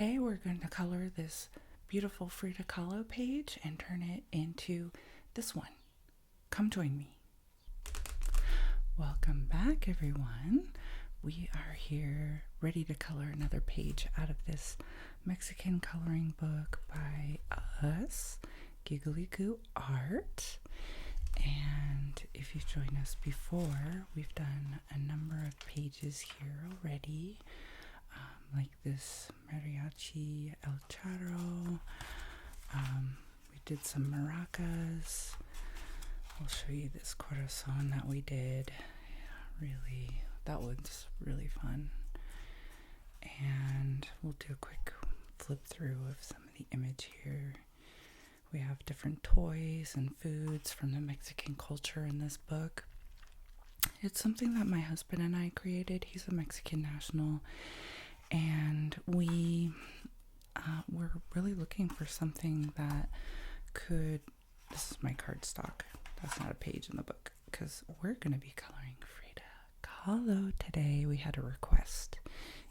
today we're going to color this beautiful Frida Kahlo page and turn it into this one. Come join me. Welcome back, everyone. We are here ready to color another page out of this Mexican coloring book by us, Giggly Goo Art. And if you've joined us before, we've done a number of pages here already, like this Mariachi El Charro. We did some maracas. I'll show you this corazon that we did. That was really fun. And we'll do a quick flip through of some of the image here. We have different toys and foods from the Mexican culture in this book. It's something that my husband and I created. He's a Mexican national, and we were really looking for something that could... This is my cardstock. That's not a page in the book, because we're going to be coloring Frida Kahlo today. We had a request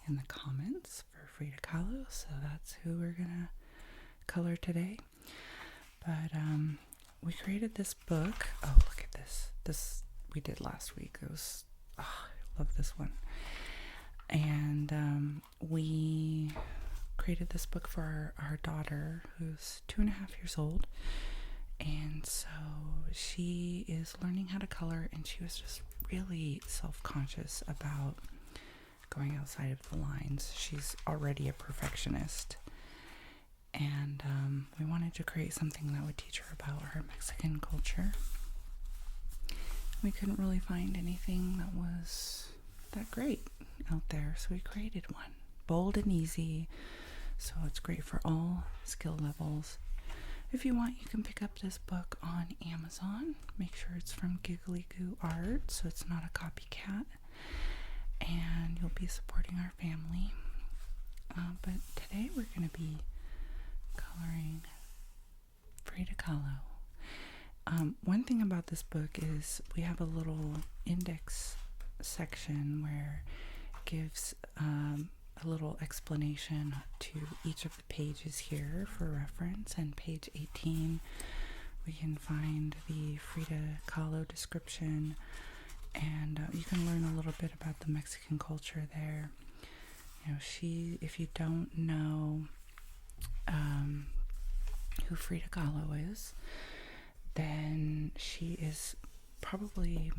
in the comments for Frida Kahlo, so that's who we're going to color today. But we created this book. Oh, look at this. This we did last week. It was, I love this one. And we created this book for our daughter, who's 2.5 years old. And so she is learning how to color, and she was just really self-conscious about going outside of the lines. She's already a perfectionist. And we wanted to create something that would teach her about her Mexican culture. We couldn't really find anything that was that great out there, so we created one. Bold and easy, so it's great for all skill levels. If you want, you can pick up this book on Amazon. Make sure it's from Giggly Goo Art, so it's not a copycat. And you'll be supporting our family. But today we're going to be coloring Frida Kahlo. One thing about this book is we have a little index section where it gives a little explanation to each of the pages here for reference. And page 18, we can find the Frida Kahlo description, and you can learn a little bit about the Mexican culture there. You know, if you don't know who Frida Kahlo is, then she is probably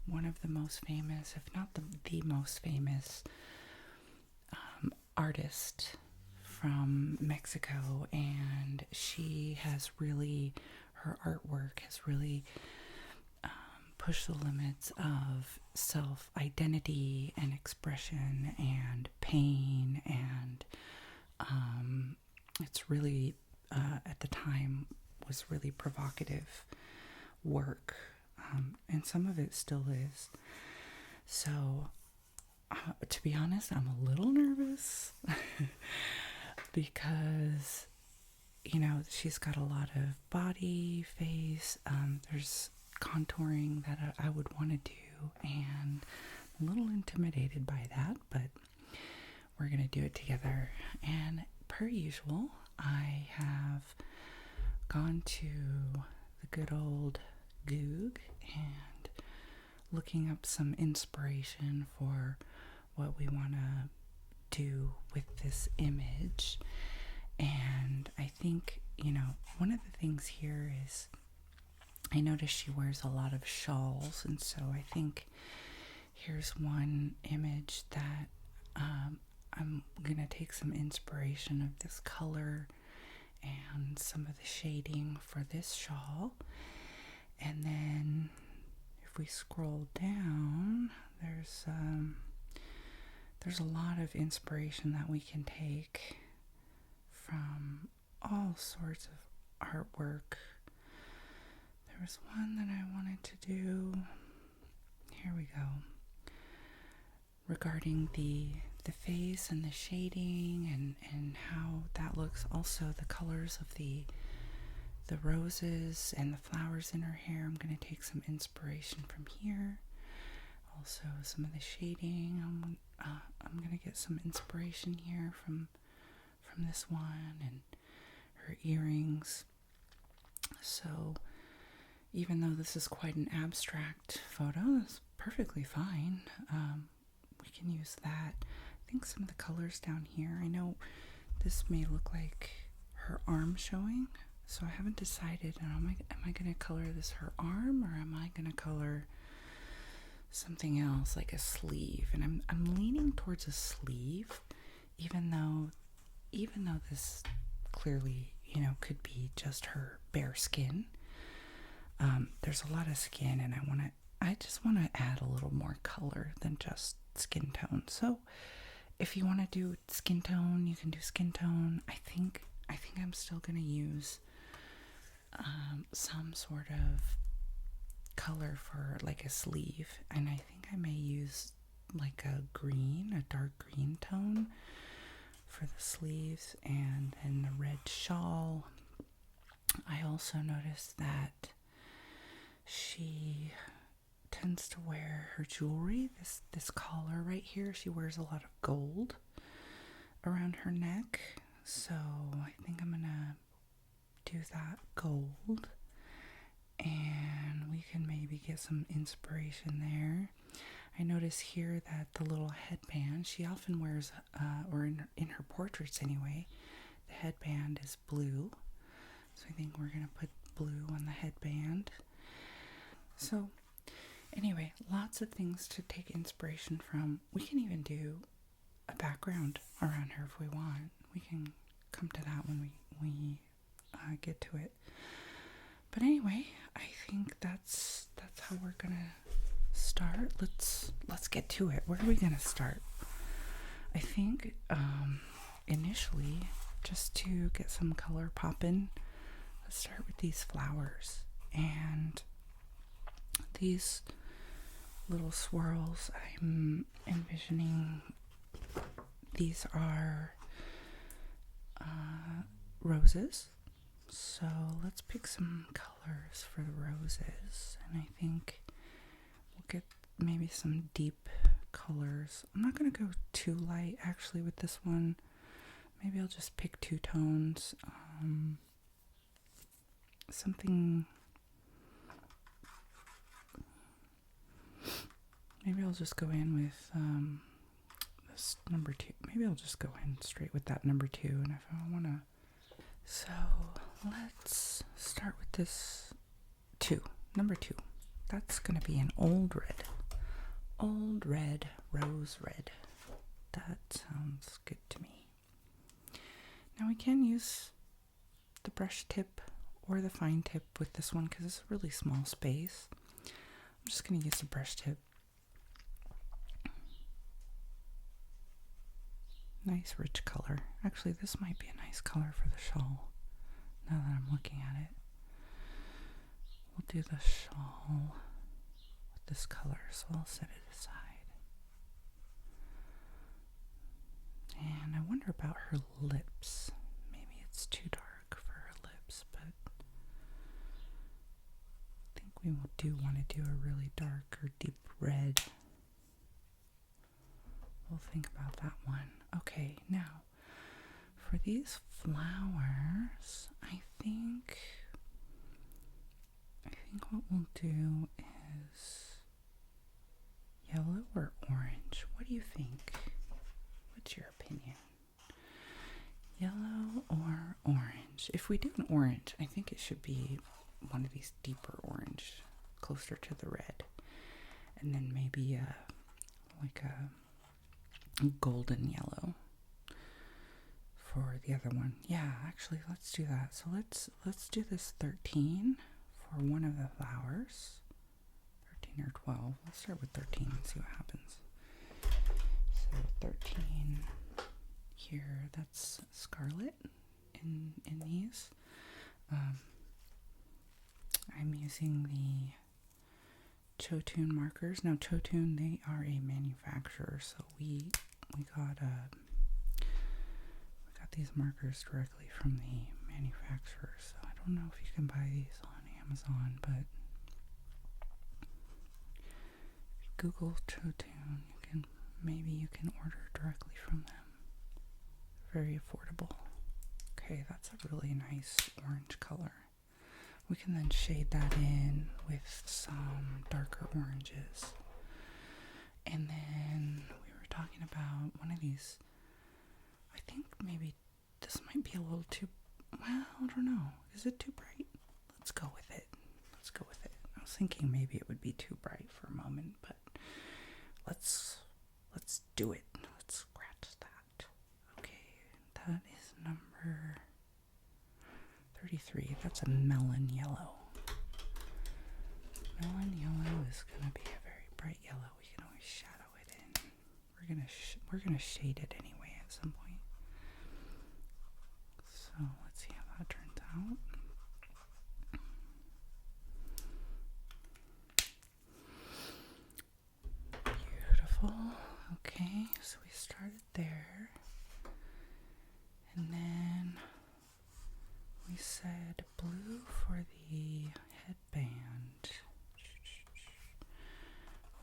one of the most famous, if not the most famous artist from Mexico. And she has really, her artwork has really pushed the limits of self-identity and expression and pain, and it's really at the time was really provocative work, and some of it still is. So to be honest, I'm a little nervous because, you know, she's got a lot of body, face, there's contouring that I would want to do, and I'm a little intimidated by that, but we're going to do it together. And per usual, I have gone to the good old Goog and looking up some inspiration for what we want to do with this image. And I think, you know, one of the things here is I notice she wears a lot of shawls, and so I think here's one image that I'm gonna take some inspiration of this color and some of the shading for this shawl. And then if we scroll down, there's a lot of inspiration that we can take from all sorts of artwork. There was one that I wanted to do. Here we go. Regarding the face and the shading and how that looks. Also the colors of the roses and the flowers in her hair. I'm going to take some inspiration from here. Also some of the shading. I'm going to get some inspiration here from from this one, and her earrings. So even though this is quite an abstract photo, it's perfectly fine. We can use that. I think some of the colors down here, I know this may look like her arm showing, so I haven't decided. Am I going to color this her arm, or am I going to color something else like a sleeve? And I'm leaning towards a sleeve, even though this clearly, could be just her bare skin. There's a lot of skin, and I just want to add a little more color than just skin tone. So if you want to do skin tone, you can do skin tone. I think I'm still going to use some sort of color for like a sleeve, and I think I may use like a dark green tone for the sleeves, and then the red shawl. I also noticed that she tends to wear her jewelry, this collar right here. She wears a lot of gold around her neck, so I think I'm gonna do that gold, and we can maybe get some inspiration there. I notice here that the little headband she often wears, or in her portraits anyway, the headband is blue, so I think we're gonna put blue on the headband. So anyway, lots of things to take inspiration from. We can even do a background around her if we want. We can come to that when we get to it. But anyway, I think that's how we're gonna start. Let's get to it. Where are we gonna start? I think initially, just to get some color popping, let's start with these flowers. And these little swirls, I'm envisioning these are roses. So let's pick some colors for the roses, and I think we'll get maybe some deep colors. I'm not going to go too light actually with this one. Maybe I'll just pick two tones. Maybe I'll just go in with this number 2. Maybe I'll just go in straight with that number 2. And if I want to... So let's start with this 2. Number 2. That's going to be an old red. Old red, rose red. That sounds good to me. Now we can use the brush tip or the fine tip with this one because it's a really small space. I'm just going to use the brush tip. Nice rich color. Actually, this might be a nice color for the shawl, now that I'm looking at it. We'll do the shawl with this color, so I'll set it aside. And I wonder about her lips. Maybe it's too dark for her lips, but I think we do want to do a really dark or deep red. We'll think about that one. Okay, now for these flowers, I think what we'll do is yellow or orange. What do you think? What's your opinion? Yellow or orange? If we do an orange, I think it should be one of these deeper orange, closer to the red. And then maybe like a golden yellow for the other one. Yeah, actually, let's do that. So let's do this 13 for one of the flowers. 13 or 12. Let's start with 13 and see what happens. So 13 here, that's scarlet in these. I'm using the Chotun markers. Now Chotun, they are a manufacturer, so we got these markers directly from the manufacturer. So I don't know if you can buy these on Amazon, but if you Google Chotun, you can order directly from them. Very affordable. Okay, that's a really nice orange color. We can then shade that in with some darker oranges. And then we were talking about one of these. I think maybe this might be a little too, well, I don't know. Is it too bright? Let's go with it. Let's go with it. I was thinking maybe it would be too bright for a moment, but let's do it. Let's scratch that. Okay, that is number 33. That's a melon yellow. Melon yellow is gonna be a very bright yellow. We can always shadow it in. We're gonna shade it anyway at some point. So let's see how that turns out. Beautiful. Okay, so we started there. And then we said blue for the headband.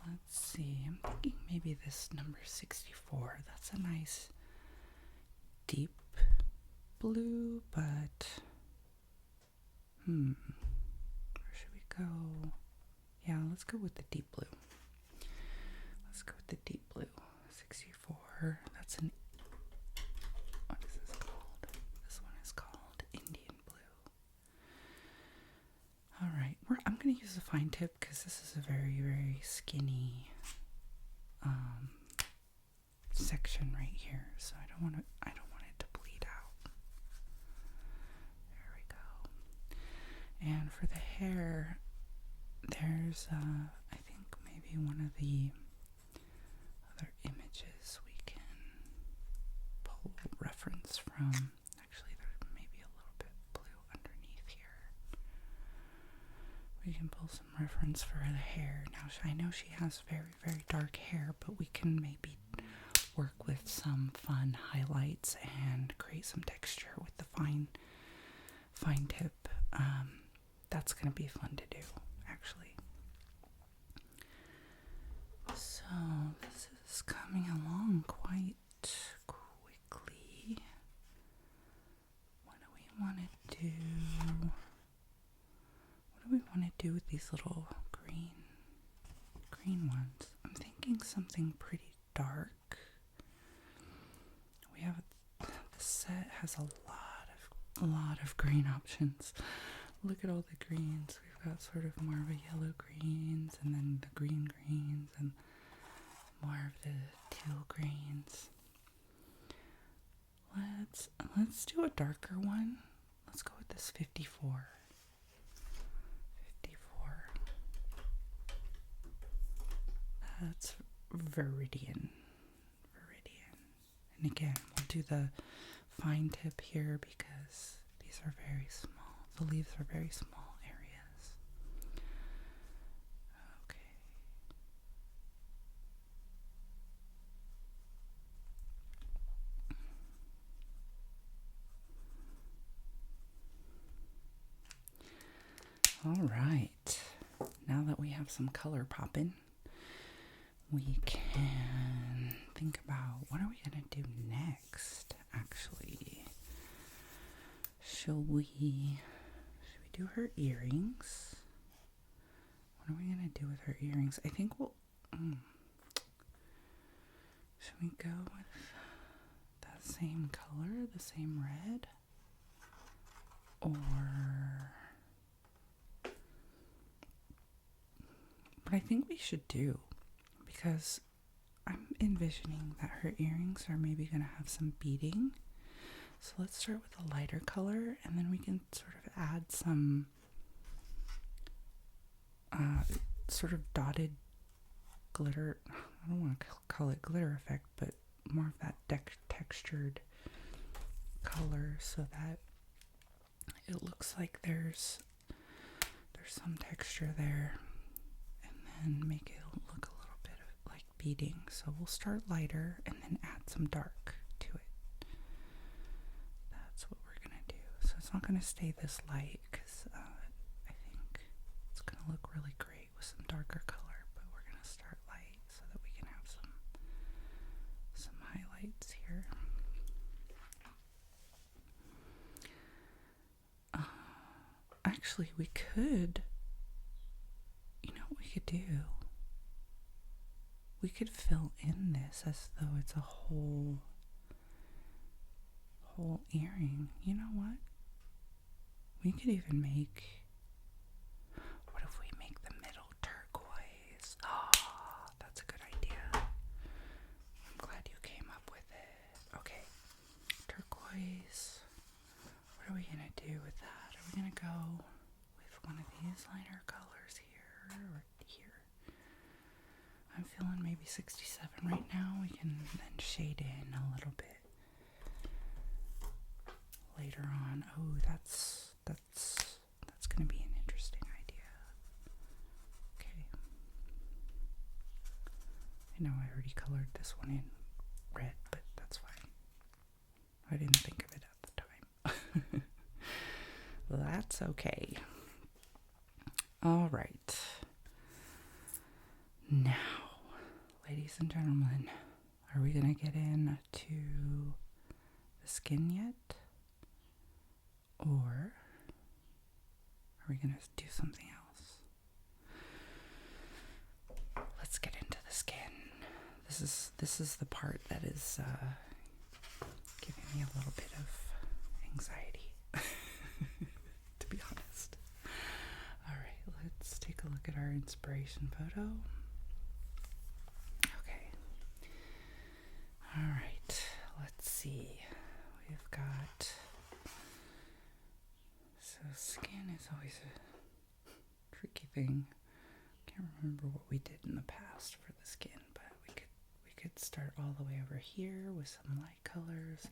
Let's see. I'm thinking maybe this number 64. That's a nice deep blue, but where should we go? Yeah, let's go with the deep blue. Let's go with the deep blue. 64. That's an, what is this called? This one is called Indian blue. Alright, I'm going to use a fine tip because this is a very, very skinny section right here. So I don't want it to bleed out. There we go. And for the hair, there's I think maybe one of the other images we can pull reference from. Actually, there's maybe a little bit blue underneath here. We can pull some reference for the hair. Now, I know she has very, very dark hair, but we can maybe work with some fun highlights and create some texture with the fine tip. That's going to be fun to do, actually. So this is coming along quite quickly. What do we want to do? What do we want to do with these little green ones? I'm thinking something pretty dark. We have the set has a lot of green options. Look at all the greens. We've got sort of more of a yellow greens, and then the green greens, and more of the teal greens. Let's do a darker one. Let's go with this 54. 54. That's Viridian. And again, we'll do the fine tip here because these are very small. The leaves are very small areas. Okay. All right. Now that we have some color popping, we can think about what are we going to do next, actually. Should we do her earrings? What are we going to do with her earrings? I think we'll... should we go with that same color, the same red? Or... What I think we should do, because I'm envisioning that her earrings are maybe going to have some beading. So let's start with a lighter color, and then we can sort of add some sort of dotted glitter. I don't want to call it glitter effect, but more of that textured color so that it looks like there's some texture there, and then make it look a little bit like beading. So we'll start lighter and then add some dark to it. That's what we're gonna do. So it's not gonna stay this light because I think it's gonna look really great with some darker color, but we're gonna start light so that we can have some highlights here. actually, we could, you know what we could do? We could fill in this as though it's a whole earring. You know what? We could even make, what if we make the middle turquoise? Oh, that's a good idea. I'm glad you came up with it. Okay, turquoise. What are we going to do with that? Are we going to go with one of these lighter colors here or here? I'm feeling maybe 67 right now. We can then shade in a little bit later on. Oh, that's going to be an interesting idea. Okay. I know I already colored this one in red, but that's fine. I didn't think of it at the time. That's okay. All right. Now, ladies and gentlemen, are we going to get into the skin yet? Or are we going to do something else? Let's get into the skin. This is the part that is giving me a little bit of anxiety, to be honest. All right, let's take a look at our inspiration photo. Okay. All right, let's see. We've got... So skin is always a tricky thing. Can't remember what we did in the past for the skin, but we could start all the way over here with some light colors,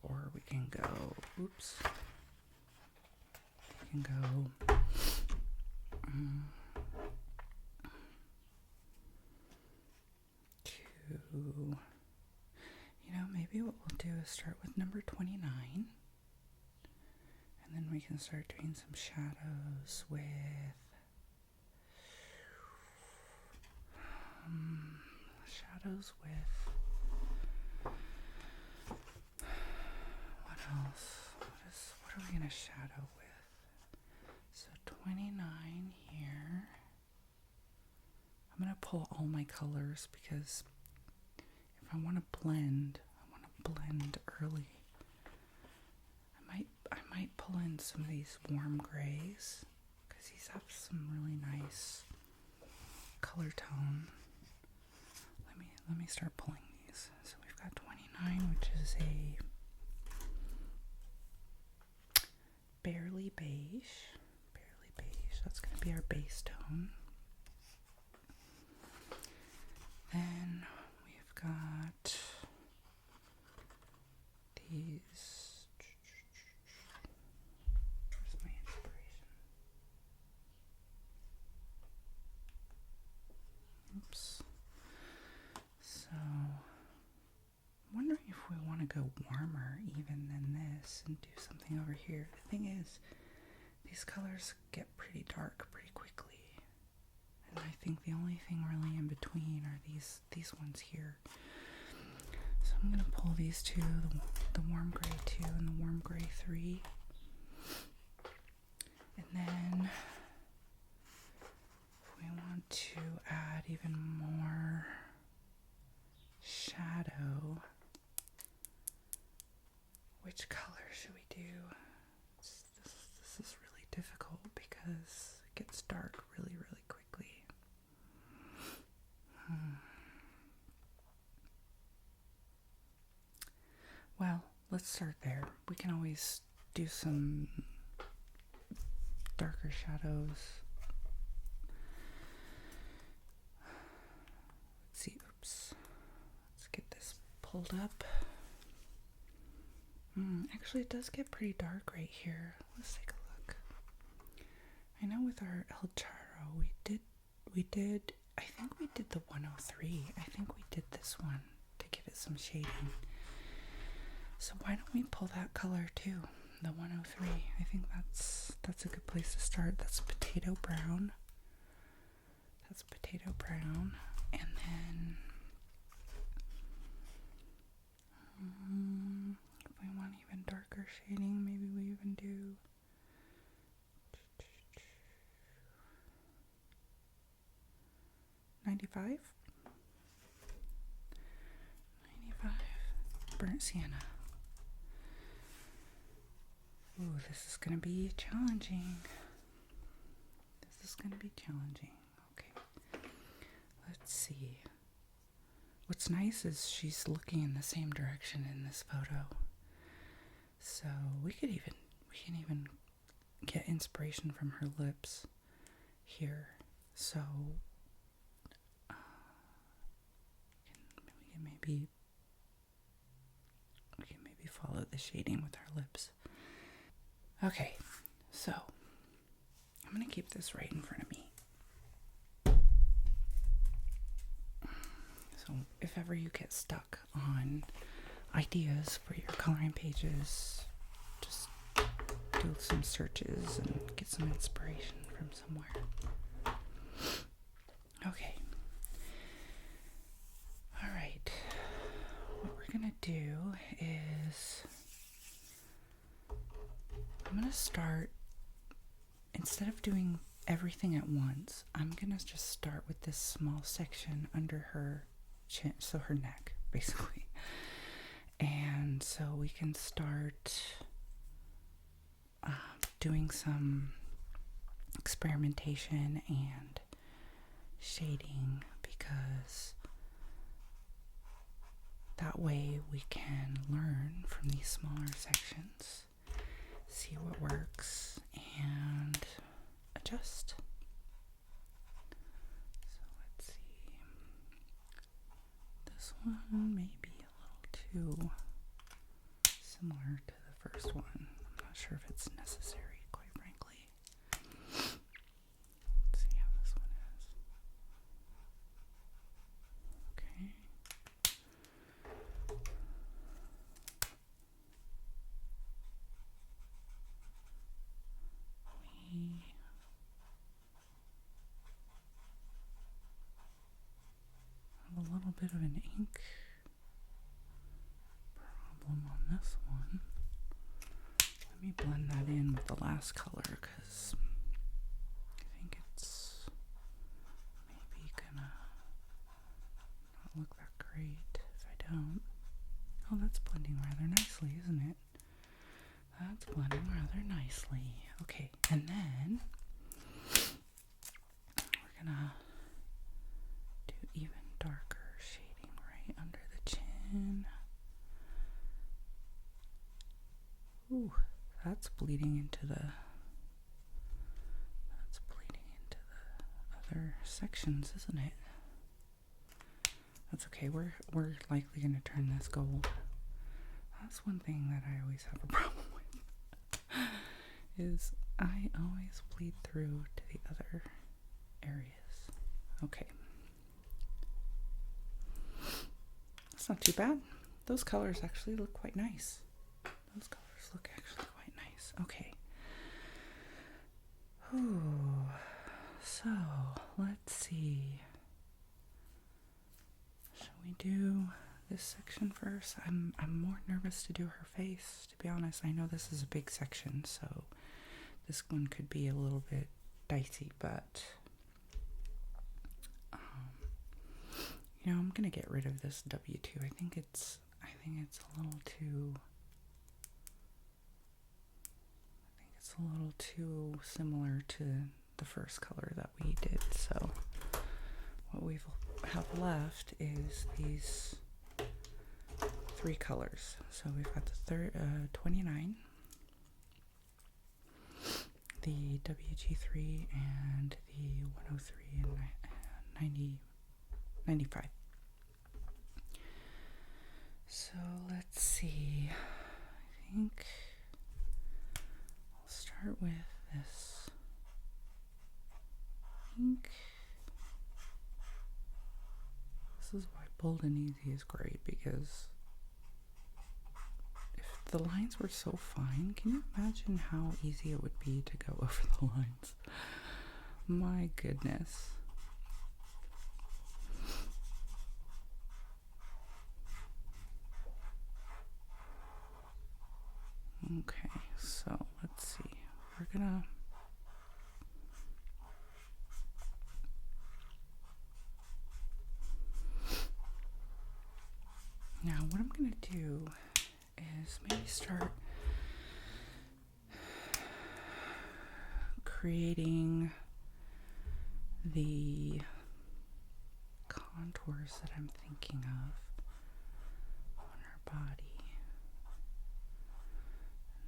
or we can go, oops, we can go to, you know, maybe what we'll do is start with number 29. And then we can start doing some shadows with what else? What are we gonna shadow with? So 29 here. I'm gonna pull all my colors because if I want to blend early. I might pull in some of these warm grays because these have some really nice color tone. Let me start pulling these. So we've got 29, which is a barely beige. That's going to be our base tone. Then we've got these. Where's my inspiration? Oops. So, I'm wondering if we want to go warmer even than this and do something over here. The thing is, these colors get pretty dark pretty quickly. And I think the only thing really in between are these ones here. So I'm going to pull these two, the warm gray 2 and the warm gray 3. And then if we want to add even more shadow, which color should we do? This is really difficult because it gets dark really, really quickly. Well, let's start there. We can always do some darker shadows. Let's see, oops. Let's get this pulled up. Actually, it does get pretty dark right here. Let's take a look. I know with our El Charro, we did, I think we did the 103. I think we did this one to give it some shading. So why don't we pull that color too, the 103. I think that's a good place to start. That's potato brown. And then if we want even darker shading, maybe we even do $95. Burnt sienna. Ooh, this is going to be challenging. Okay. Let's see. What's nice is she's looking in the same direction in this photo. So we can even get inspiration from her lips here. So we can maybe follow the shading with our lips. Okay, so I'm going to keep this right in front of me. So if ever you get stuck on ideas for your coloring pages, just do some searches and get some inspiration from somewhere. Okay. All right. What we're going to do is I'm going to start, instead of doing everything at once, I'm going to just start with this small section under her chin, so her neck, basically. And so we can start doing some experimentation and shading, because that way we can learn from these smaller sections, see what works, and adjust. So let's see. This one may be a little too similar to the first one. I'm not sure if it's necessary, quite frankly. Let's see how this one is. Okay. We have a little bit of an ink problem on this one. Let me blend that in with the last color, because I think it's maybe gonna not look that great if I don't. Oh, that's blending rather nicely, isn't it? That's blending rather nicely. Okay, and then we're gonna do even darker shading right under the chin. Ooh, that's bleeding into the other sections, isn't it? That's okay. We're likely going to turn this gold. That's one thing that I always have a problem with, is I always bleed through to the other areas. Okay. That's not too bad. Those colors actually look quite nice. Okay. Ooh. So, let's see. Shall we do this section first? I'm more nervous to do her face, to be honest. I know this is a big section, so this one could be a little bit dicey, but I'm gonna get rid of this W2. I think it's a little too similar to the first color that we did. So what we have left is these three colors. So we've got the 29, the WG3, and the 103 and 95. So let's see. I think I'll start with this pink. This is why bold and easy is great, because if the lines were so fine, can you imagine how easy it would be to go over the lines? My goodness. Okay, so let's see. We're gonna actually start creating the contours that I'm thinking of on her body.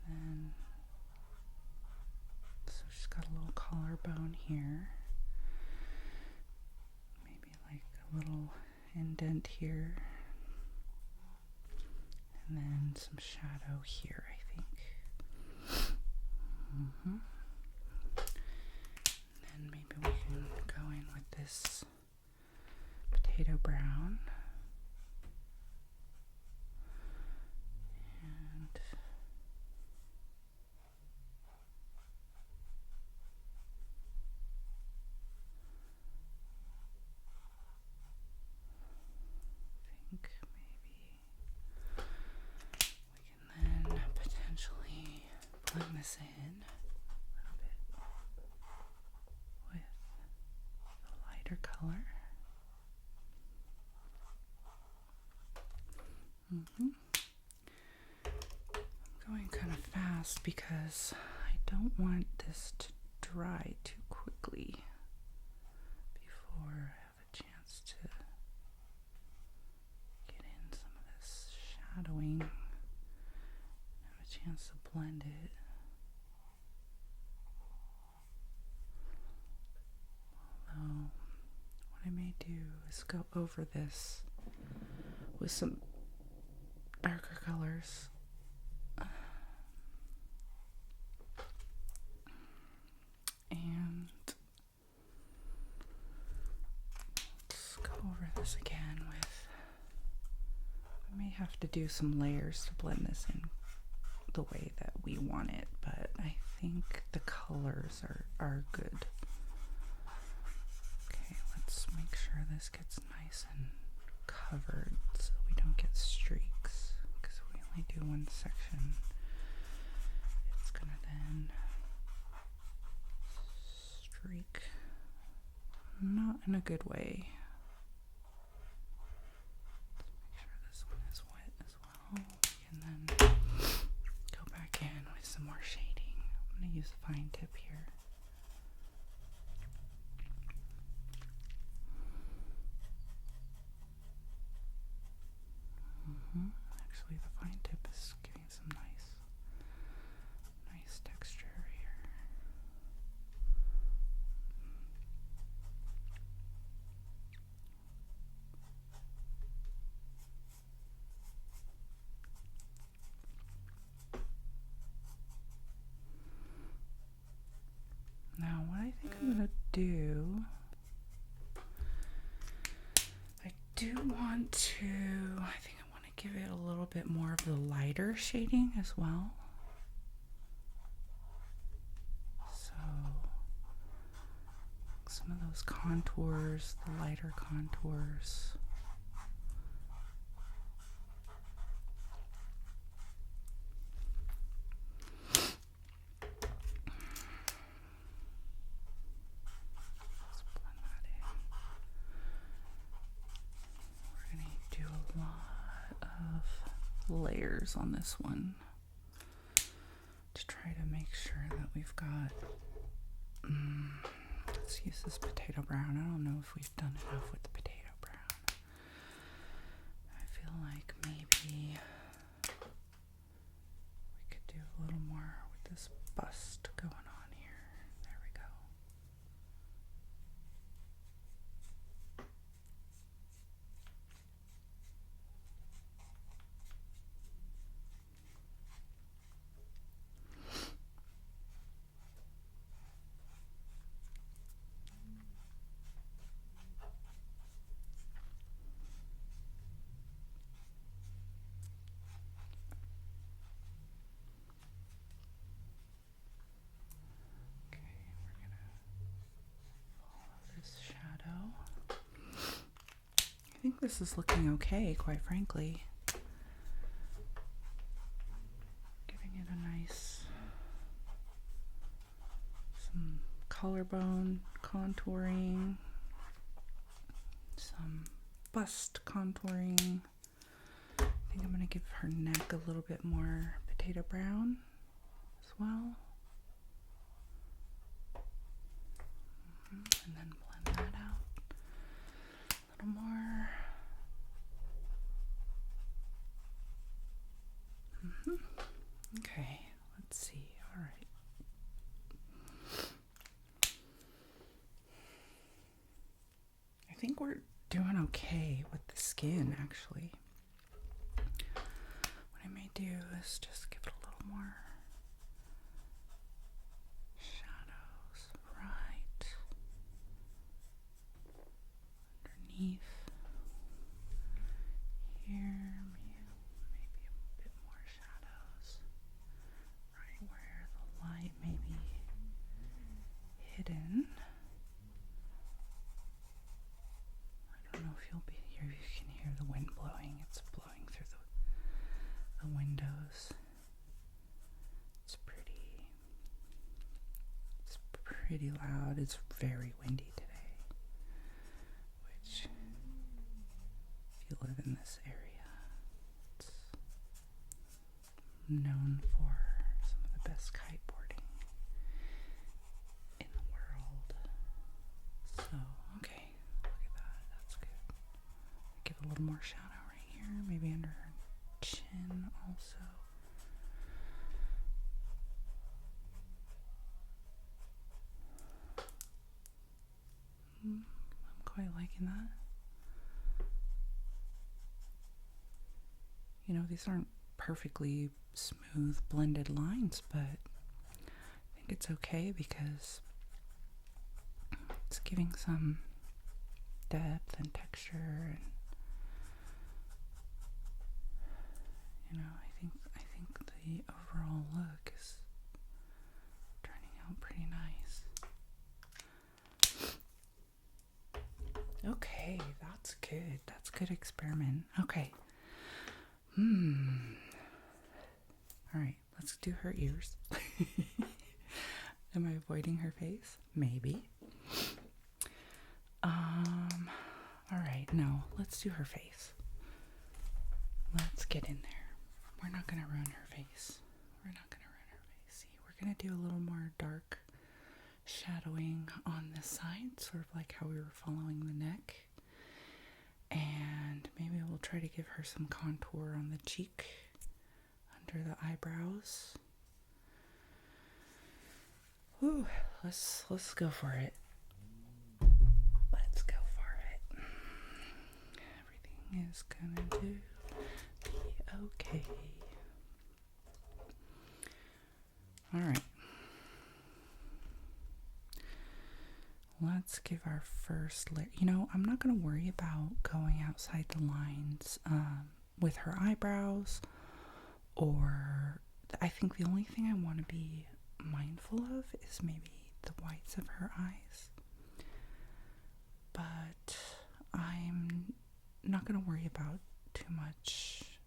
And then, so she's got a little collarbone here. Maybe like a little indent here. And then some shadow here, I think. And then maybe we can go in with this potato brown. And I think maybe we can then potentially blend this in a little bit with the lighter color. I'm going kind of fast because I don't want this to dry too quickly before I have a chance to get in some of this shadowing, have a chance to blend it. Although, what I may do is go over this with some darker colors. And let's go over this again with, we may have to do some layers to blend this in the way that we want it, but I think the colors are good. Okay, let's make sure this gets nice and covered so we don't get streaks, because we only do one section. It's gonna then streak, not in a good way. Let's make sure this one is wet as well. We can then go back in with some more shading. I'm going to use a fine tip here. Actually, the fine tip is giving some nice texture here. Now, what I think I'm going to do, I think I want to give it a little bit more of the lighter shading as well. So, some of those contours, the lighter contours. Layers on this one to try to make sure that we've got, let's use this potato brown. I don't know if we've done enough with the potato brown. I feel like maybe we could do a little more with this bust going on here. There we go. I think this is looking okay, quite frankly. Giving it a nice, some collarbone contouring, some bust contouring. I think I'm going to give her neck a little bit more potato brown as well. And then blend that out a little more. Okay, let's see. All right. I think we're doing okay with the skin, actually. What I may do is just give it a little more shadows right underneath here. Maybe a bit more shadows right where the light may be hidden. I don't know if you'll be here. You can hear the wind blowing. It's blowing through the windows. It's pretty loud. It's very windy today, which, if you live in this area, it's known for some of the best kiteboarding in the world. So, okay, look at that. That's good. Give a little more shadow right here, maybe under her chin also. I'm quite liking that. You know, these aren't perfectly smooth blended lines, but I think it's okay because it's giving some depth and texture, and you know, I think the overall look is turning out pretty nice. Okay, that's good. That's good experiment. Okay. Alright, let's do her ears. Am I avoiding her face? Maybe. Alright, no, let's do her face. Let's get in there. We're not gonna ruin her face. See, we're gonna do a little more dark shadowing on this side, sort of like how we were following the neck. And maybe we'll try to give her some contour on the cheek, under the eyebrows. Ooh, let's go for it. Let's go for it. Everything is gonna be okay. All right. Let's give our first layer. You know, I'm not going to worry about going outside the lines with her eyebrows, or I think the only thing I want to be mindful of is maybe the whites of her eyes. But I'm not going to worry about too much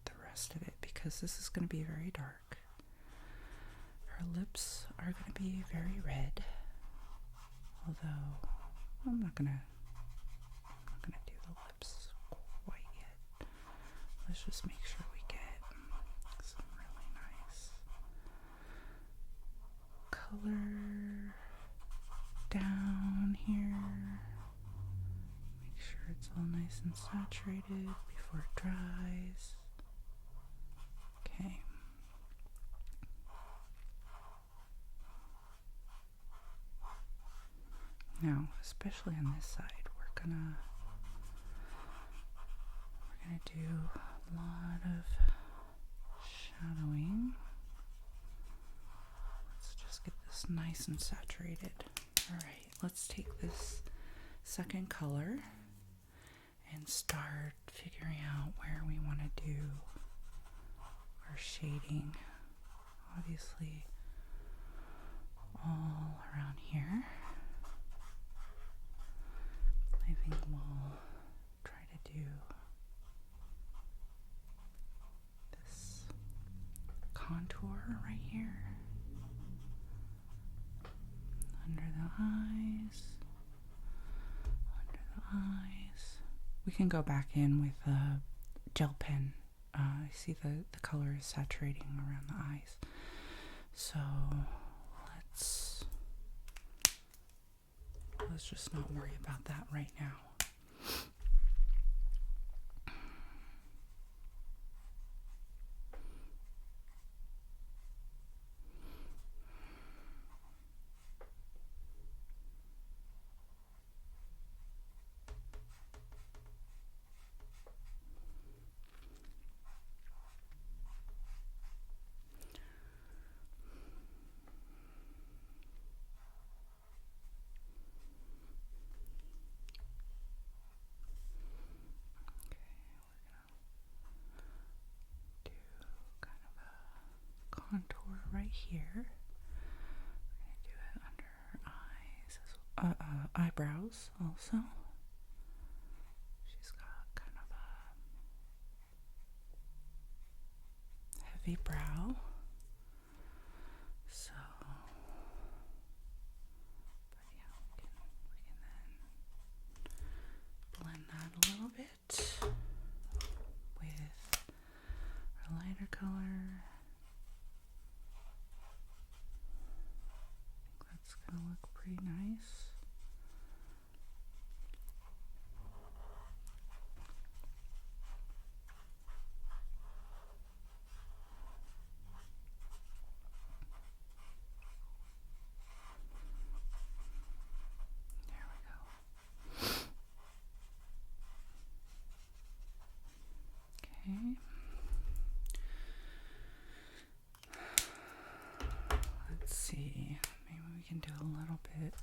the rest of it because this is going to be very dark. Her lips are going to be very red. Although I'm not gonna do the lips quite yet. Let's just make sure we get some really nice color down here. Make sure it's all nice and saturated before it dries. Okay. Now, especially on this side, we're gonna do a lot of shadowing. Let's just get this nice and saturated. All right, let's take this second color and start figuring out where we want to do our shading. Obviously, all around here. I think we'll try to do this contour right here under the eyes, We can go back in with a gel pen I see the color is saturating around the eyes. So let's just not worry about that right now. Contour right here. We're going to do it under her eyes, eyebrows also. She's got kind of a heavy brow. So, but yeah, we can then blend that a little bit with our lighter color. It's gonna look pretty nice. There we go. Okay. Let's see. Maybe we can do a little bit.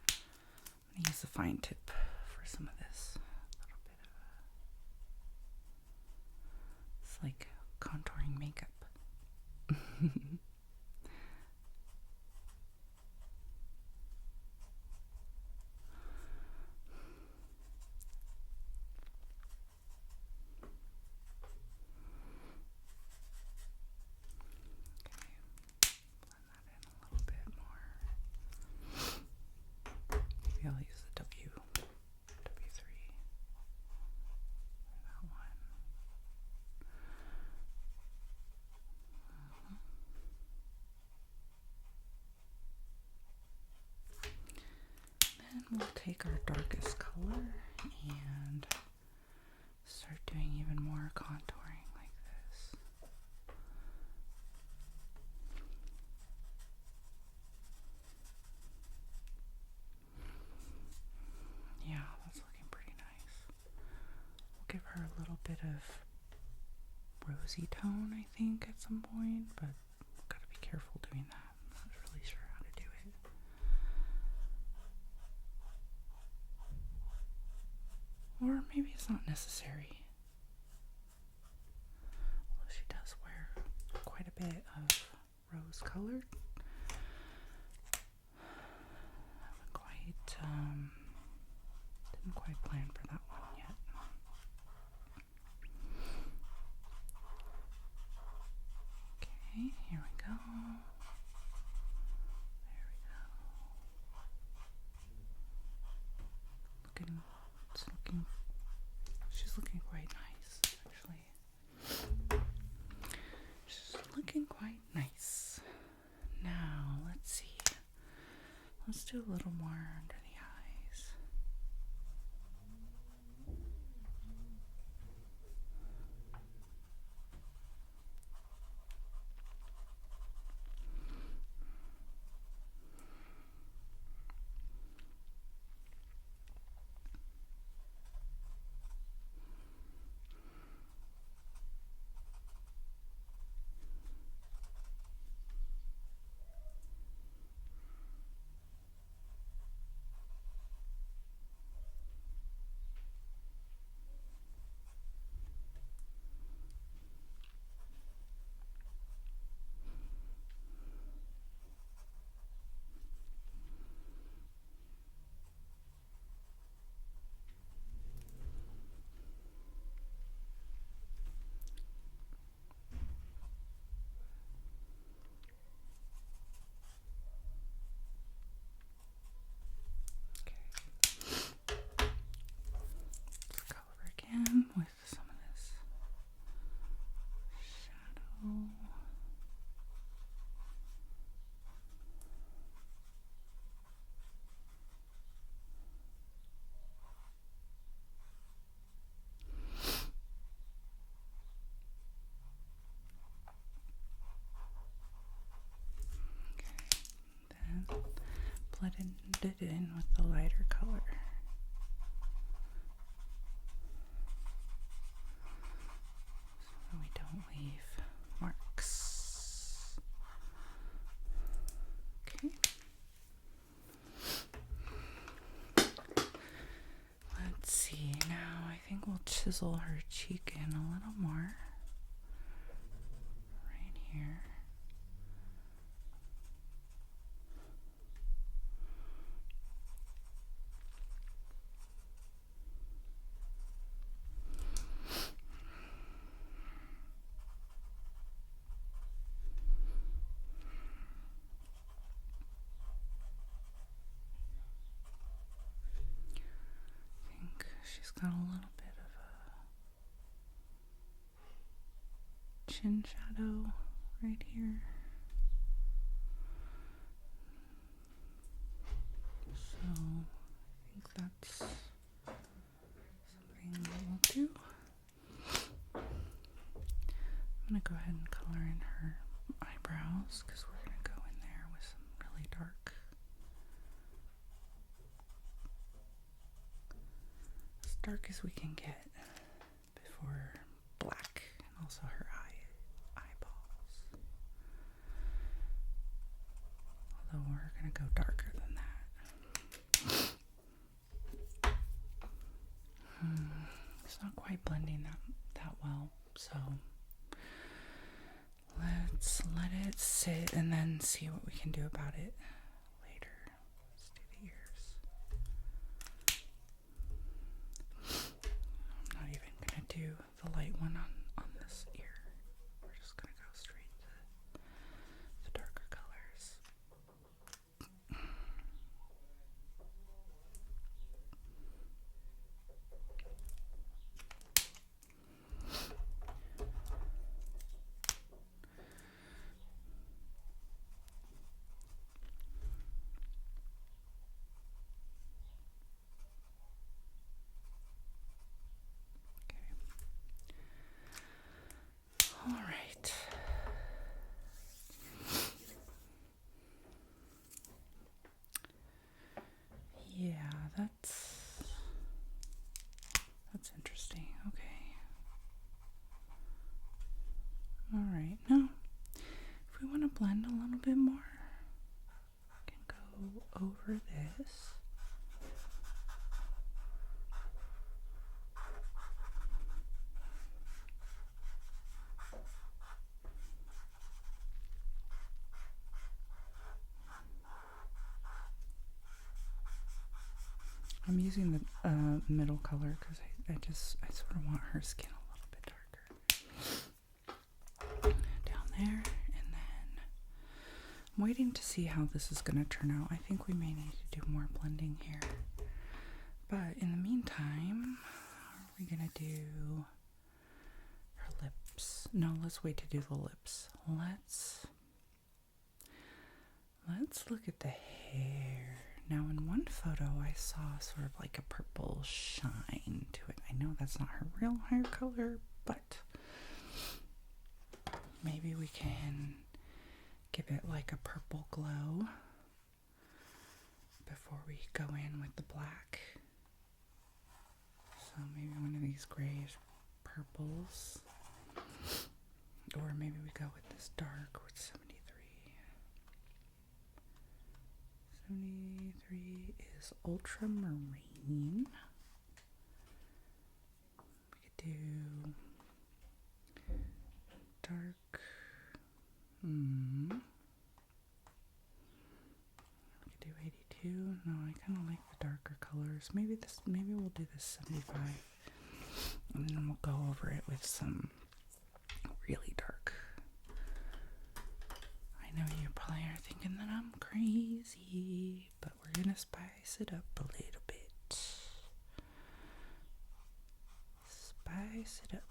I'm gonna use a fine tip for some of this. A little bit of it's like contouring makeup. Maybe I'll use the W3 for that one. Then we'll take our darkest color and start doing even more contouring like this. Yeah, that's looking pretty nice. We'll give her a little bit of rosy tone, I think, at some point, but gotta be careful doing that. I'm not really sure how to do it. Or maybe it's not necessary. Although she does wear quite a bit of rose colored. Haven't quite, didn't quite plan for that one yet. Okay, here we go. There we go. She's looking quite nice, actually. She's looking quite nice. Now, let's see. Let's do a little more under the eyes. blended it in with the lighter color. So we don't leave marks. Okay. Let's see, now I think we'll chisel her cheek in a little more. Right here. She's got a little bit of a chin shadow right here. So I think that's something that we'll do. I'm going to go ahead and color in her eyebrows because we're going to go in there with some really dark, as dark as we can get before black, and also her eyeballs. Although we're going to go darker than that. It's not quite blending that well, so let's let it sit and then see what we can do about it later. Let's do the ears. I'm not even going to do the light one on this ear. We're just going to go straight to the darker colors. All right. Yeah, that's interesting. Okay. All right. Now, if we want to blend a little bit more, we can go over this. I'm using the middle color because I sort of want her skin a little bit darker. Down there, and then I'm waiting to see how this is going to turn out. I think we may need to do more blending here. But in the meantime, how are we going to do her lips? No, let's wait to do the lips. Let's look at the hair. Now, in one photo, I saw sort of like a purple shine to it. I know that's not her real hair color, but maybe we can give it like a purple glow before we go in with the black. So maybe one of these grayish purples. Or maybe we go with this dark with 73. 73 is ultramarine. We could do dark. We could do 82. No, I kind of like the darker colors. Maybe we'll do this 75. And then we'll go over it with some really dark. I know you probably are thinking that I'm crazy, but we're gonna spice it up a little bit. Spice it up.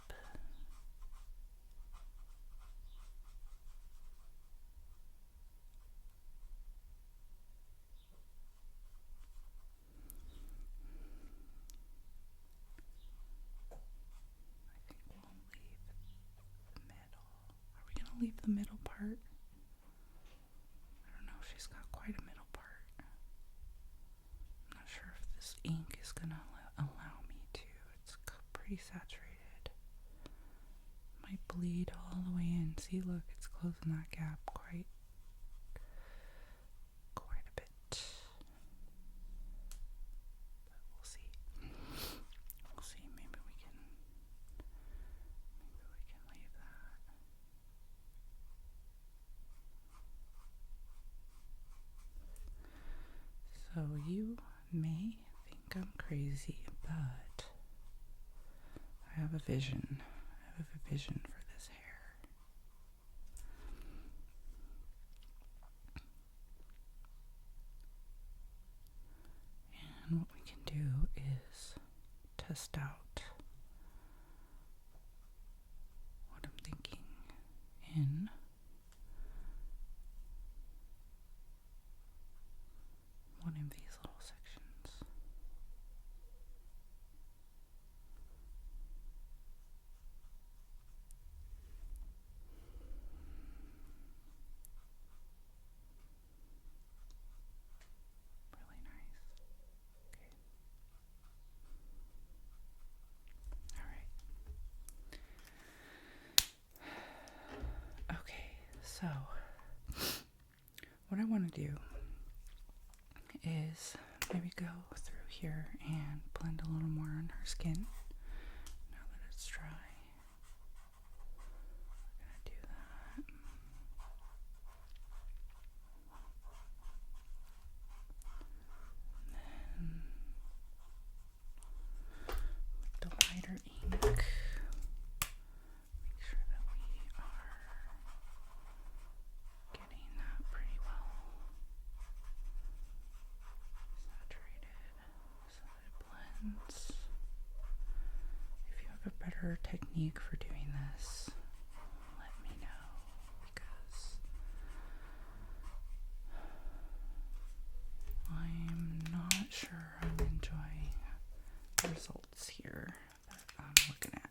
Leave the middle part. I don't know if she's got quite a middle part. See, look, it's closing that gap quite a bit. But we'll see. We'll see. Maybe we can leave that. So you may think I'm crazy, but I have a vision. I have a vision for this hair. And what we can do is test out what I'm thinking in one of these little sections. Really nice. Okay. All right. Okay, so what I want to do is maybe go through here and blend a little more on her skin. Now that it's dry, we're gonna do that. And then with the lighter ink, make sure that we are getting that pretty well saturated so that it blends. If you have a better technique for doing this, let me know, because I'm not sure I'm enjoying the results here that I'm looking at.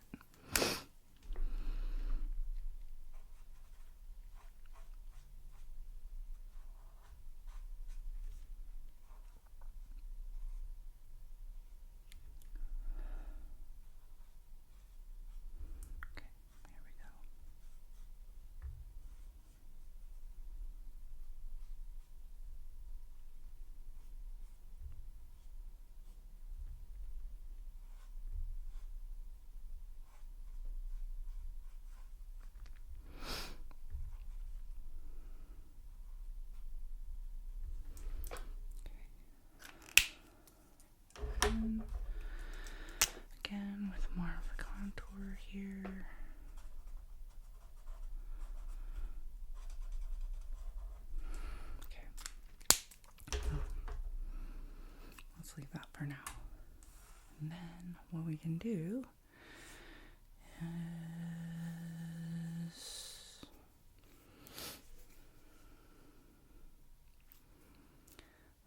Okay, there we go. And again, with more of a contour here. Okay. Let's leave that for now. And then what we can do is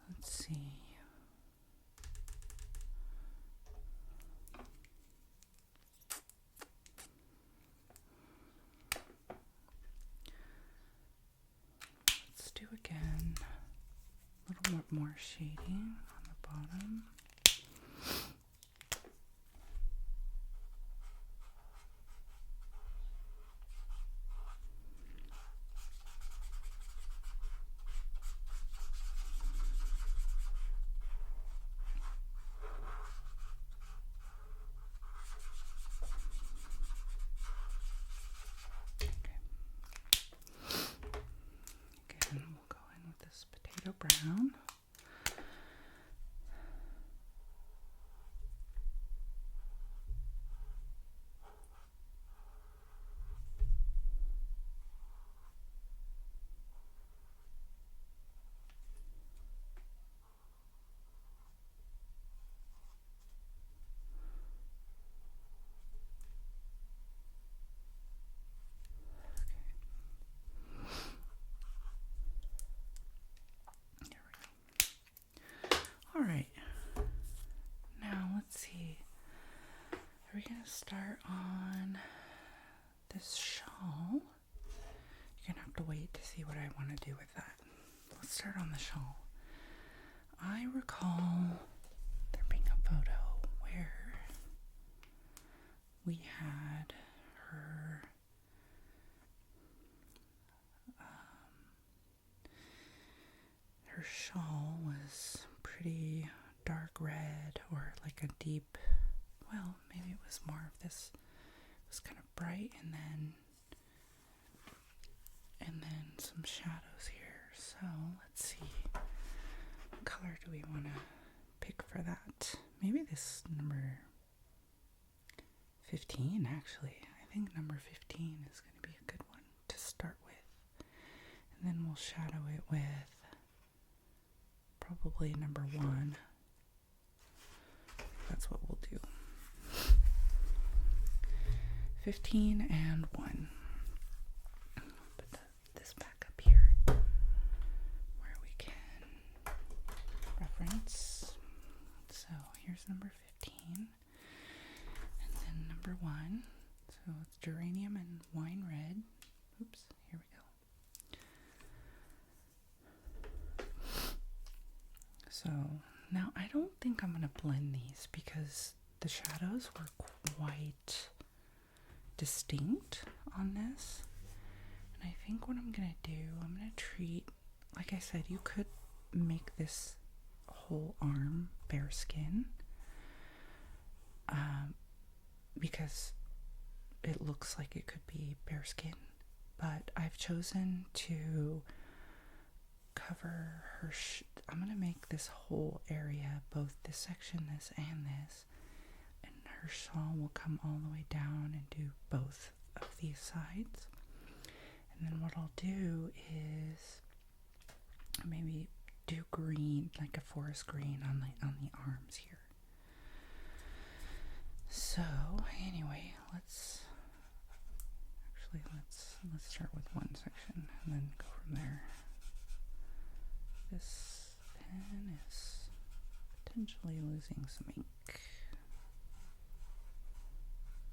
let's see. Let's do again a little more shading on the bottom. Again, we'll go in with this potato brown. All right, now let's see. Are we gonna start on this shawl? You're gonna have to wait to see what I want to do with that. Let's start on the shawl. I recall there being a photo where we had her her shawl was pretty dark red, or like a deep, well, maybe it was more of this, it was kind of bright, and then some shadows here. So let's see, what color do we want to pick for that? Maybe this number 15, actually. I think number 15 is going to be a good one to start with. And then we'll shadow it with probably number 1. That's what we'll do. 15 and 1. Put this back up here where we can reference. So here's number 15. And then number 1. So it's geranium and wine red. Oops, here we go. So now I don't think I'm going to blend these because the shadows were quite distinct on this. And I think what I'm going to do, I'm going to treat, like I said, you could make this whole arm bare skin. Because it looks like it could be bare skin, but I've chosen to cover her. I'm going to make this whole area, both this section, this, and this, and her shawl will come all the way down and do both of these sides. And then what I'll do is maybe do green, like a forest green on the arms here. So anyway, let's start with one section and then go from there. This pen is potentially losing some ink.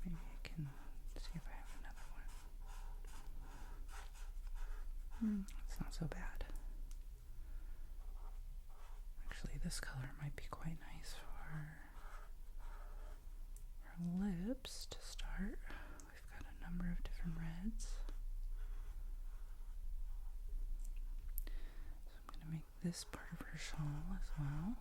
Maybe I can see if I have another one. It's not so bad. Actually, this color might be quite nice for her lips to start. We've got a number of different reds. So I'm going to make this part of her shawl as well.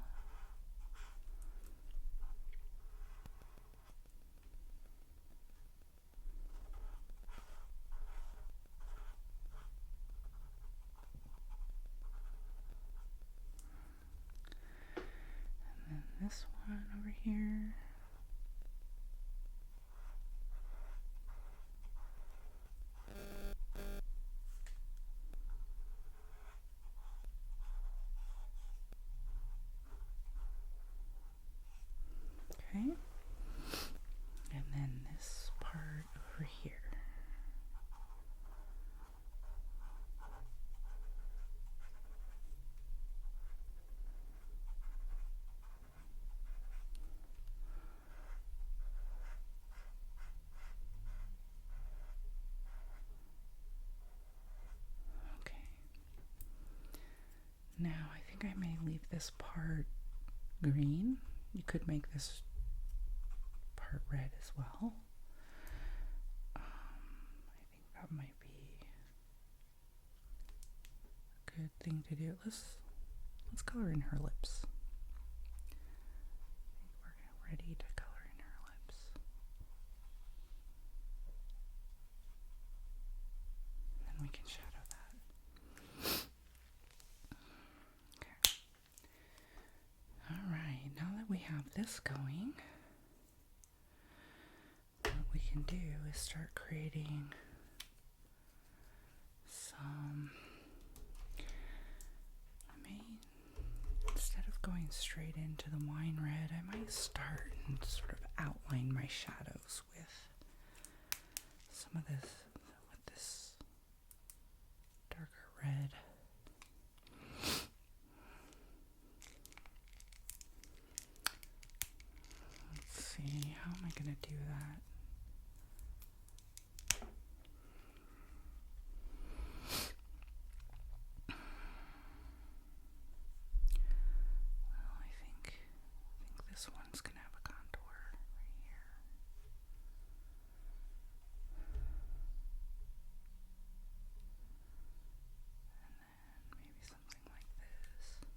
And then this one over here. Okay, and then this part over here. Okay, now I think I may leave this part green. You could make this part red as well. I think that might be a good thing to do. Let's color in her lips. I think we're ready to color in her lips. And then we can shadow that. Okay. Alright, now that we have this going, what we can do is start creating some, instead of going straight into the wine red, I might start and sort of outline my shadows with some of this, with this darker red. Let's see, how am I going to do that? Well, I think this one's going to have a contour right here. And then maybe something like this.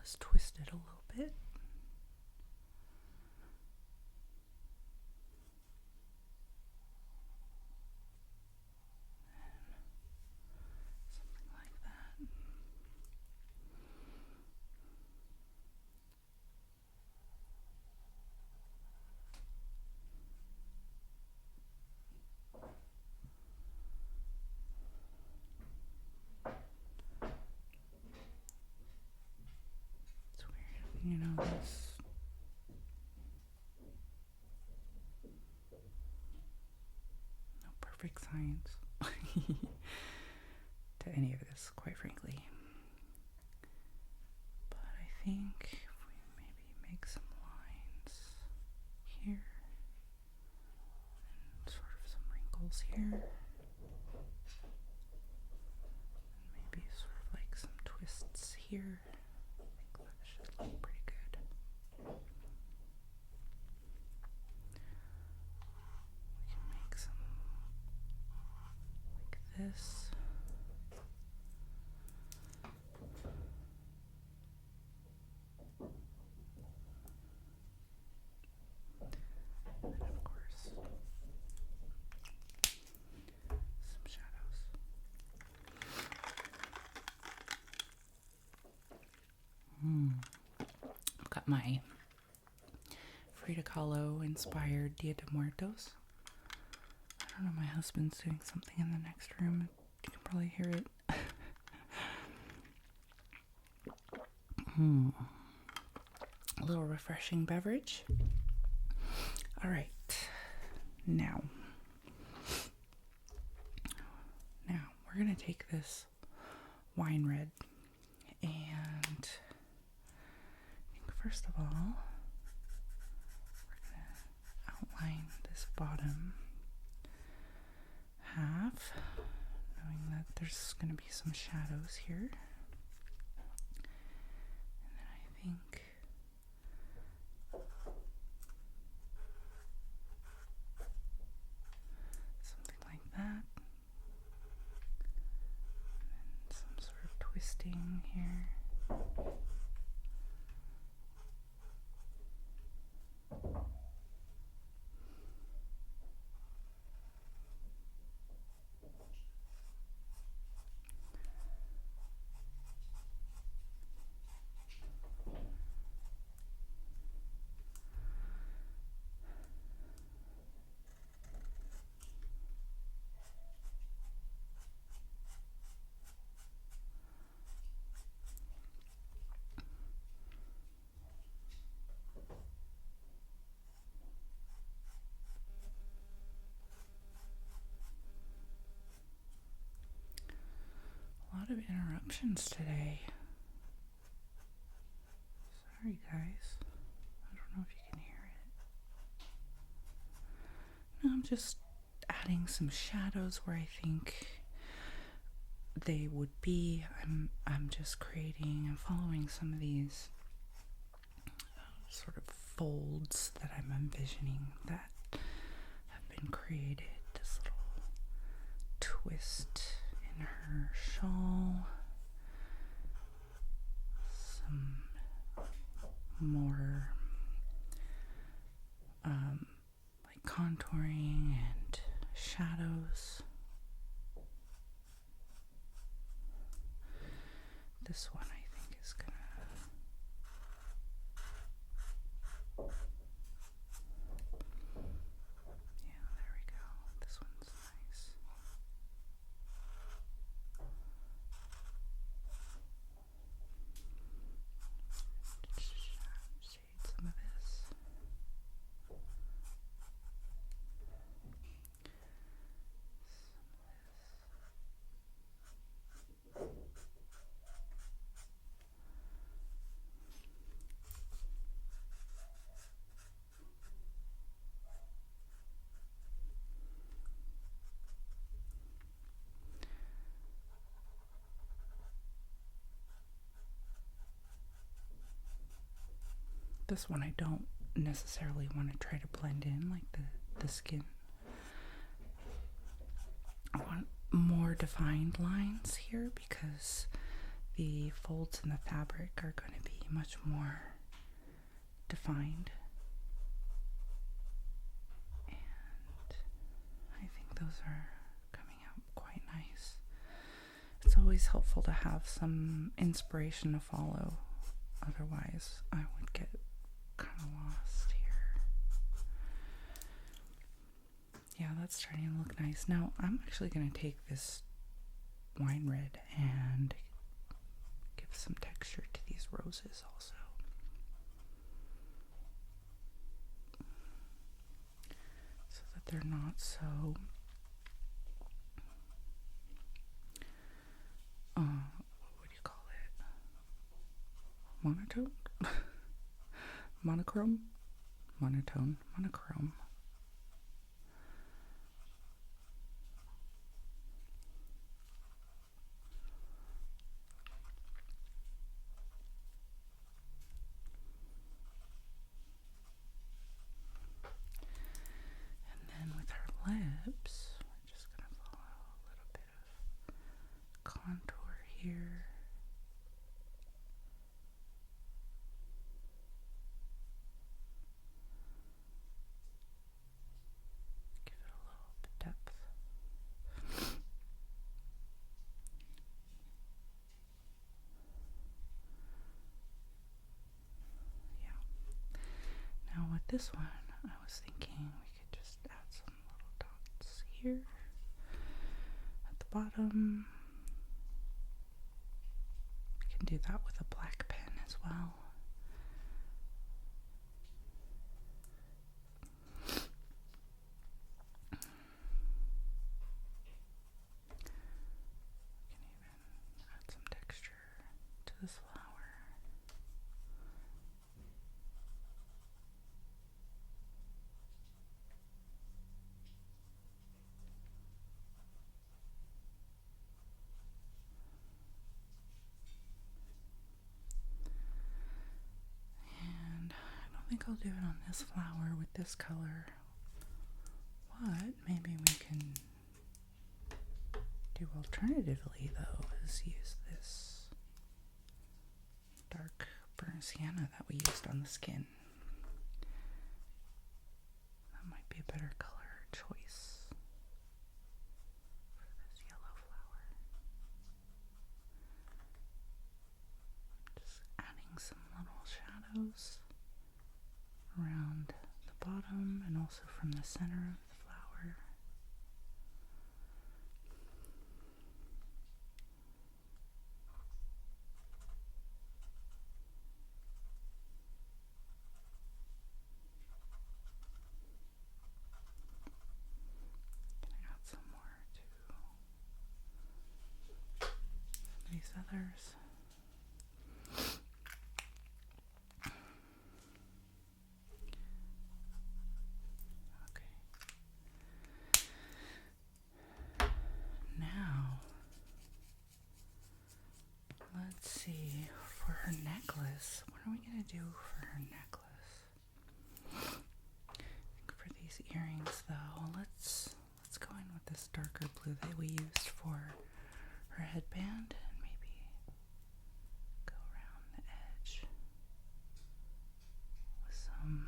just twist it a little bit. Something like that. It's weird, you know, this. No perfect science to any of this, quite frankly. But I think if we maybe make some lines here and sort of some wrinkles here, and maybe sort of like some twists here, I think that should look pretty good. We can make some like this. And of course, some shadows. I've got my Frida Kahlo inspired Dia de Muertos. I don't know, my husband's doing something in the next room. You can probably hear it. A little refreshing beverage. All right. Now we're going to take this wine red and I think first of all, we're going to outline this bottom half, knowing that there's going to be some shadows here. And then I think something like that. And then some sort of twisting here. A lot of interruptions today. Sorry, guys. I don't know if you can hear it. No, I'm just adding some shadows where I think they would be. I'm just creating and following some of these sort of folds that I'm envisioning that have been created. This little twist in her shawl. Some more like contouring and shadows. This one I think is gonna there we go. This one's nice. Shade some of this. This one I don't necessarily want to try to blend in like the skin. I want more defined lines here because the folds in the fabric are going to be much more defined. And I think those are coming out quite nice. It's always helpful to have some inspiration to follow. Otherwise, I would get kind of lost here. Yeah, that's starting to look nice. Now, I'm actually going to take this wine red and give some texture to these roses also. So that they're not so what would you call it? Monotone? Monochrome? Monotone. Monochrome. Lips, we're just going to follow a little bit of contour here. Give it a little bit of depth. Yeah. Now with this one, I was thinking we could just add some little dots here at the bottom. I can do that with a black pen as well. We can even add some texture to this flower. I think I'll do it on this flower with this color. What maybe we can do alternatively though is use this dark burnt sienna that we used on the skin. That might be a better color choice for this yellow flower. Just adding some little shadows around the bottom and also from the center of the flower. Gonna add some more to these others. Let's see, for her necklace, what are we going to do for her necklace? I think for these earrings though, let's go in with this darker blue that we used for her headband and maybe go around the edge with some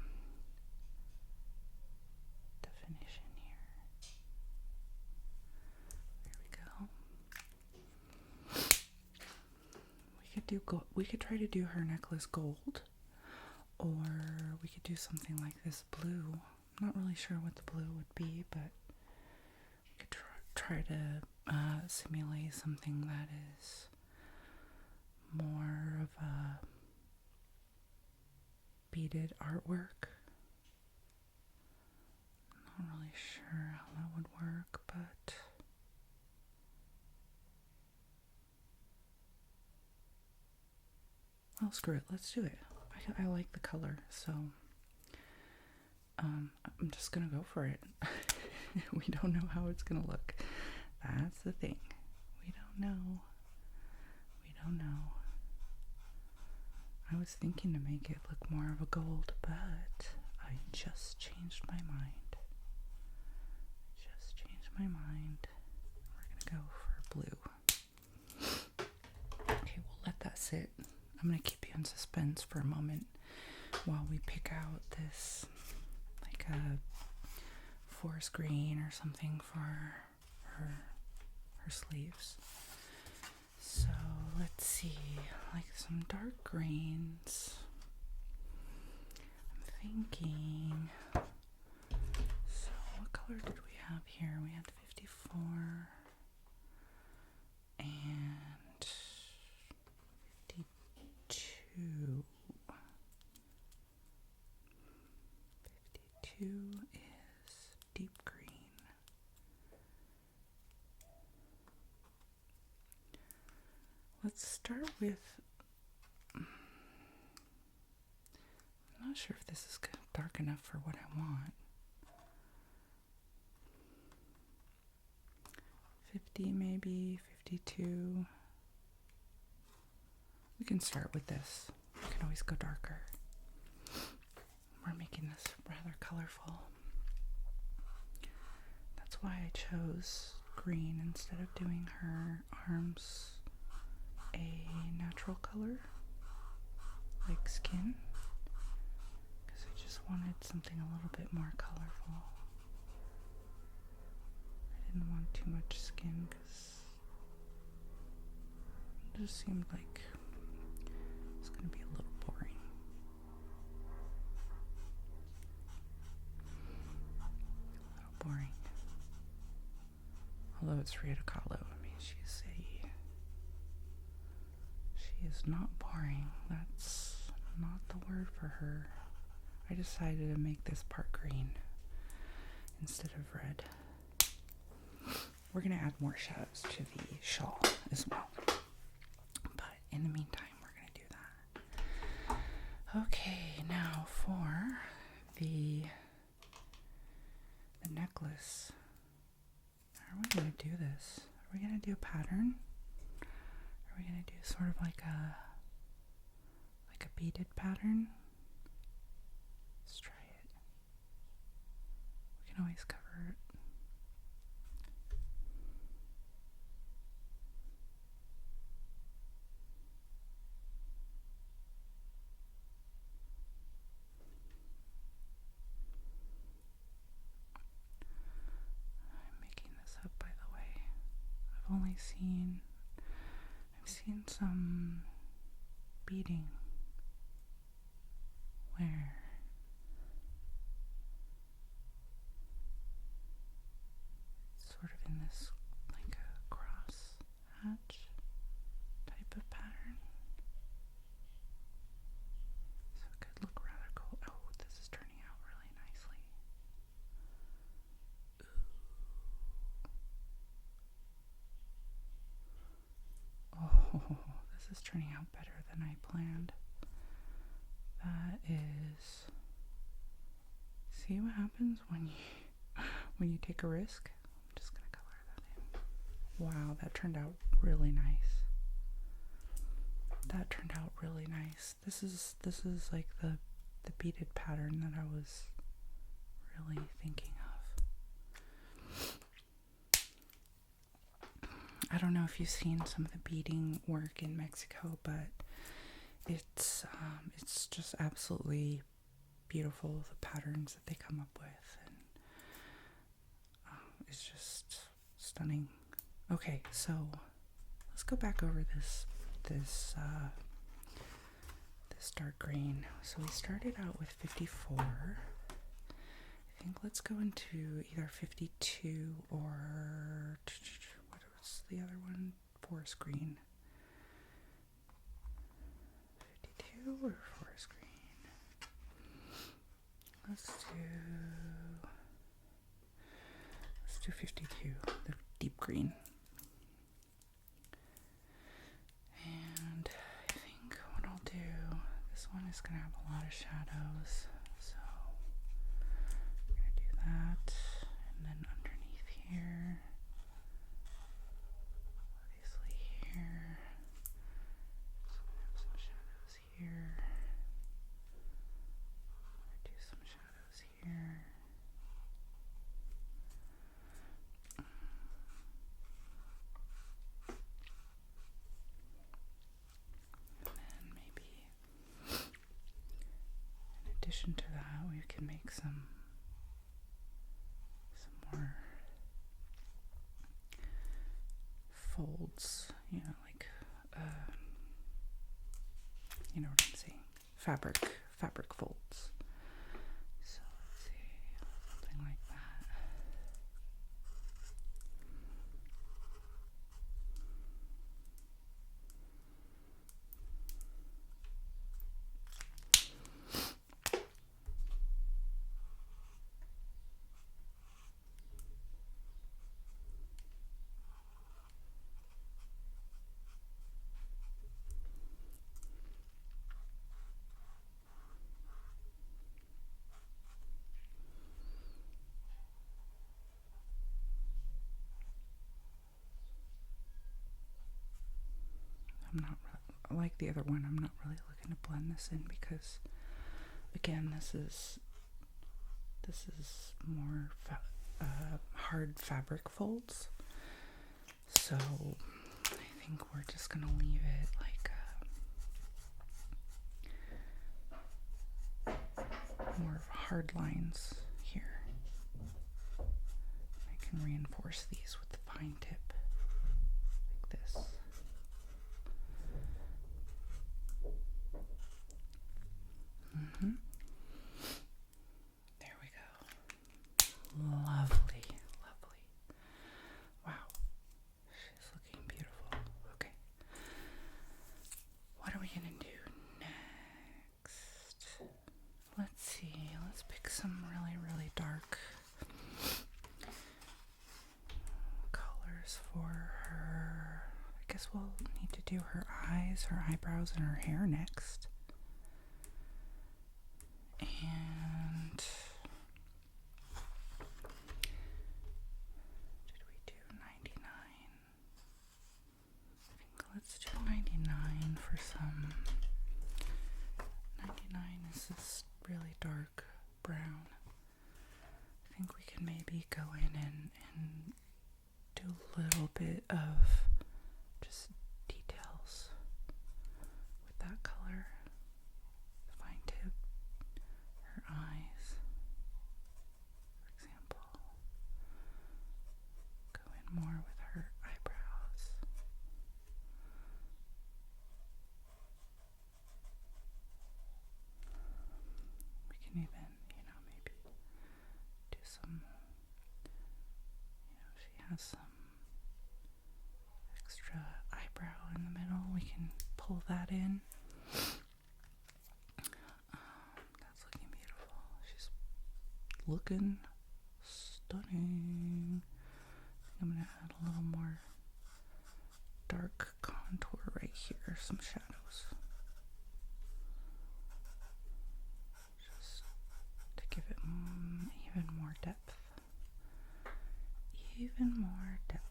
definition here. There we go. We could try to do her necklace gold, or we could do something like this blue. I'm not really sure what the blue would be, but we could try to simulate something that is more of a beaded artwork. I'm not really sure how that would work, but well, screw it. Let's do it. I like the color, so I'm just gonna go for it. We don't know how it's gonna look. That's the thing. We don't know. We don't know. I was thinking to make it look more of a gold, but I just changed my mind. We're gonna go for blue. Okay, we'll let that sit. I'm going to keep you in suspense for a moment while we pick out this, like a forest green or something for her sleeves. So let's see, like some dark greens. I'm thinking, so what color did we have here? We had 54 and 52. 52 is deep green. Let's start with, I'm not sure if this is dark enough for what I want. 50 maybe, 52. We can start with this. We can always go darker. We're making this rather colorful. That's why I chose green instead of doing her arms a natural color, like skin, because I just wanted something a little bit more colorful. I didn't want too much skin because it just seemed like it's going to be a little boring. Although it's Frida Kahlo, I mean, she is not boring. That's not the word for her. I decided to make this part green instead of red. We're going to add more shadows to the shawl as well. But in the meantime, we're going to do that. Okay, now for the necklace. How are we going to do this? Are we going to do a pattern? Are we going to do sort of like a beaded pattern? Let's try it. We can always cover it. I'm making this up, by the way. I've seen some beading where it's sort of in this like a cross hatch type of pattern. So it could look rather cool. Oh, this is turning out really nicely. Oh, this is turning out better than I planned. That is, see what happens when you take a risk? I'm just gonna color that in. Wow, that turned out really nice. This is like the beaded pattern that I was really thinking of. I don't know if you've seen some of the beading work in Mexico, but it's just absolutely beautiful, the patterns that they come up with, and it's just stunning. Okay, so let's go back over this dark green. So we started out with 54. I think let's go into either 52 or what was the other one? Forest green. 52 or forest green? Let's do 52, the deep green. And I think what I'll do, this one is going to have a lot of shadows, so I'm going to do that. And then underneath here, obviously here, it's going to have some shadows here. Do some shadows here. And then maybe addition to that, we can make some more folds, like, you know what I'm saying, fabric folds. So let's see, something like that. Like the other one, I'm not really looking to blend this in because, again, this is more hard fabric folds. So I think we're just gonna leave it like more hard lines here. I can reinforce these with the fine tip like this. There we go. Lovely. Wow. She's looking beautiful. Okay. What are we going to do next? Let's see. Let's pick some really dark colors for her. I guess we'll need to do her eyes, her eyebrows, and her hair next. And did we do 99? I think let's do 99 for some. 99 is this really dark brown. I think we can maybe go in and do a little bit of just details with that color. Fine tip. Her eyes, for example. Go in more with her eyebrows. We can even, maybe do some, she has some extra eyebrow in the middle. We can pull that in. Looking stunning. I'm going to add a little more dark contour right here, some shadows. Just to give it even more depth. Even more depth.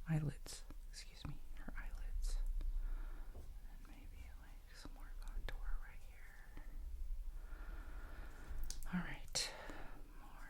Eyelids, excuse me, her eyelids, and maybe like some more contour right here. All right, more.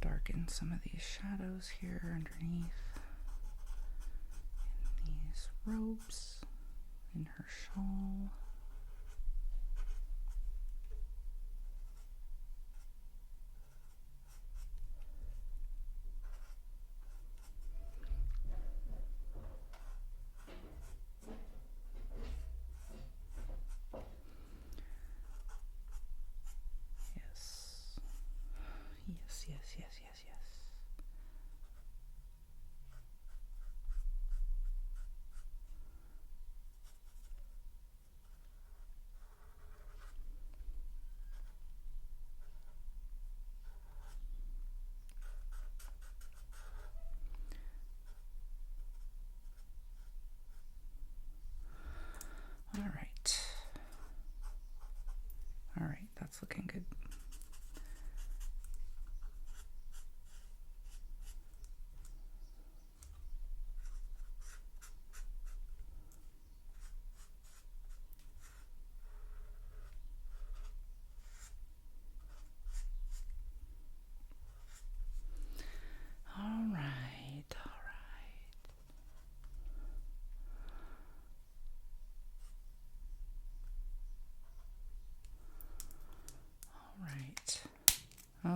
Darken some of these shadows here underneath in these robes, in her shawl.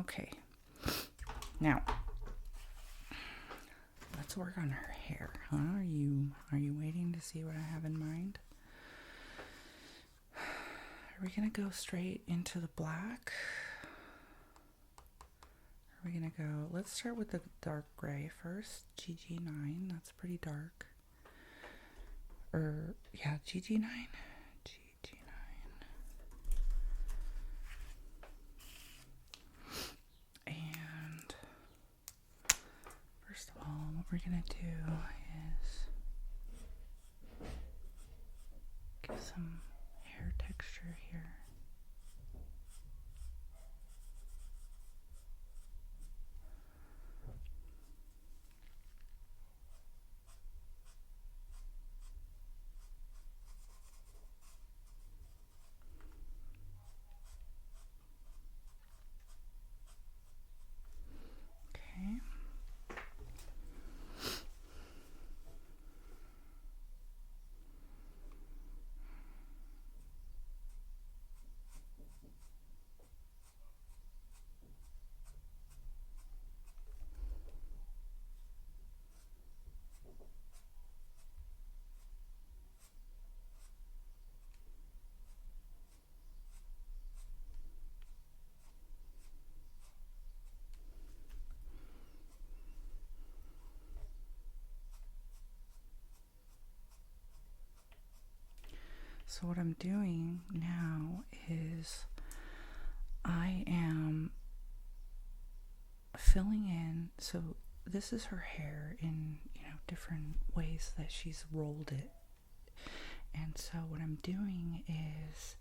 Okay. Now, let's work on her hair. Huh? Are you waiting to see what I have in mind? Are we gonna go straight into the black? Are we gonna go? Let's start with the dark gray first. GG9. That's pretty dark. Yeah, GG9. And first of all, what we're gonna do is give some hair texture here. Okay. So what I'm doing now is I am filling in. So this is her hair in, different ways that she's rolled it. And so what I'm doing is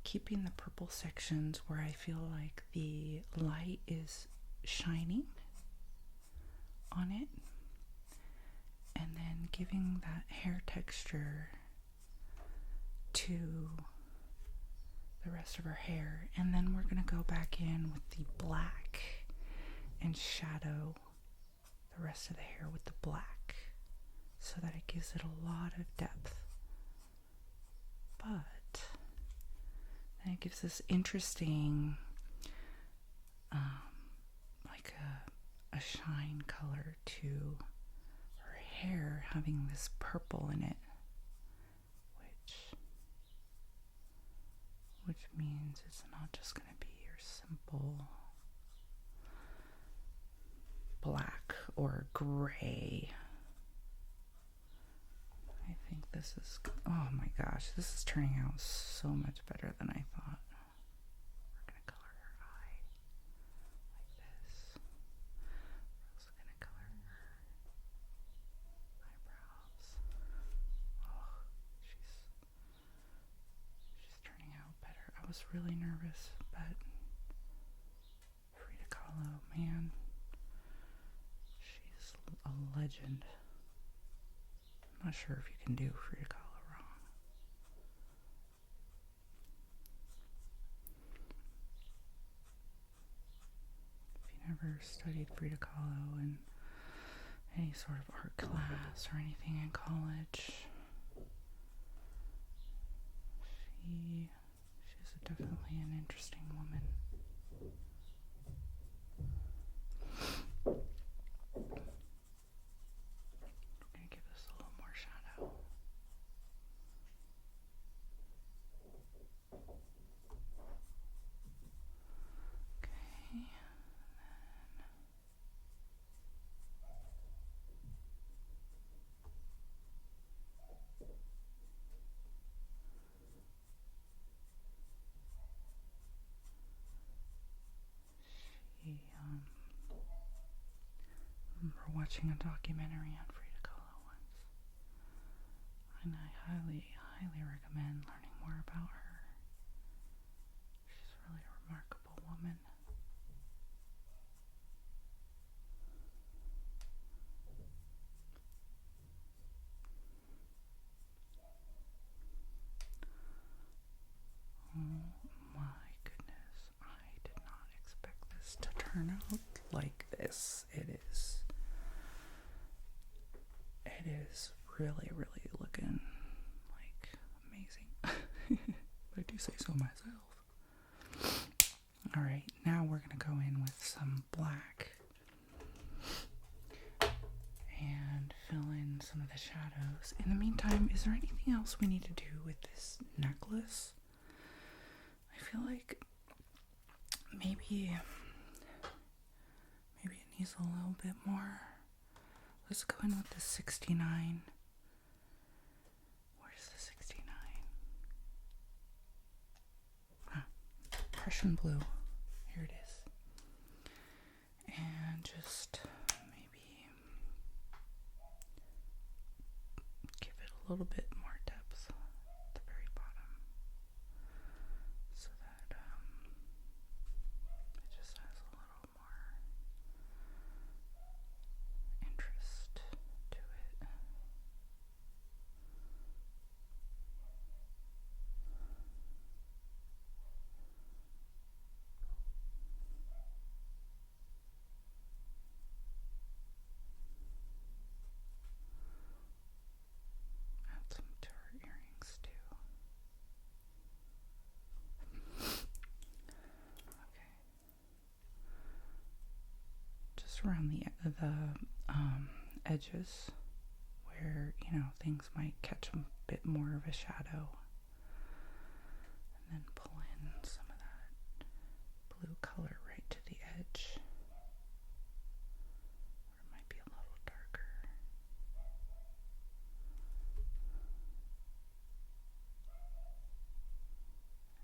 keeping the purple sections where I feel like the light is shining on it, and then giving that hair texture to the rest of her hair. And then we're going to go back in with the black and shadow the rest of the hair with the black so that it gives it a lot of depth. But then it gives this interesting like a shine color to her hair, having this purple in it, which means it's not just going to be your simple black or gray. I think this is, oh my gosh, this is turning out so much better than I thought. We're going to color her eye like this. We're also going to color her eyebrows. Oh, she's turning out better. I was really nervous, but Frida Kahlo, man, she's a legend. I'm not sure if you can do Frida Kahlo wrong. If you never studied Frida Kahlo in any sort of art class or anything in college, she's definitely an interesting woman. We're going to give this a little more shadow. Okay, I remember watching a documentary on Frida Kahlo once, and I highly, highly recommend learning more about her. She's really a remarkable woman. Oh my goodness, I did not expect this to turn out like this. It is really, really looking like amazing. If I do say so myself. Alright, now we're going to go in with some black and fill in some of the shadows. In the meantime, is there anything else we need to do with this necklace? I feel like maybe it needs a little bit more. Let's go in with the 69. Where's the 69? Prussian blue. Here it is. And just maybe give it a little bit more depth at the very bottom so that it just has a little more interest to it. Add some to her earrings too. Okay. Just around the edges where, things might catch a bit more of a shadow. And then pull in some of that blue color right to the edge. Or it might be a little darker.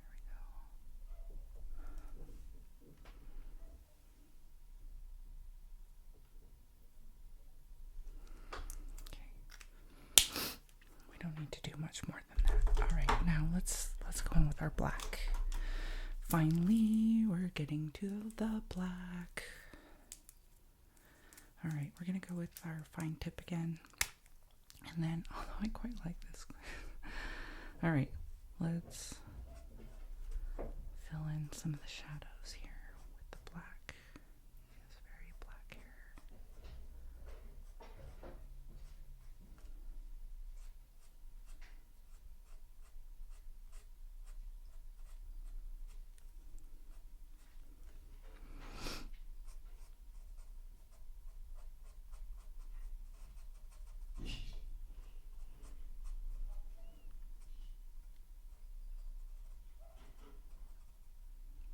There we go. We don't need to do much more than that. All right, now let's go in with our black. Finally, we're getting to the black. All right, we're gonna go with our fine tip again, and then although I quite like this. All right, let's fill in some of the shadows here with the black. He has very black hair.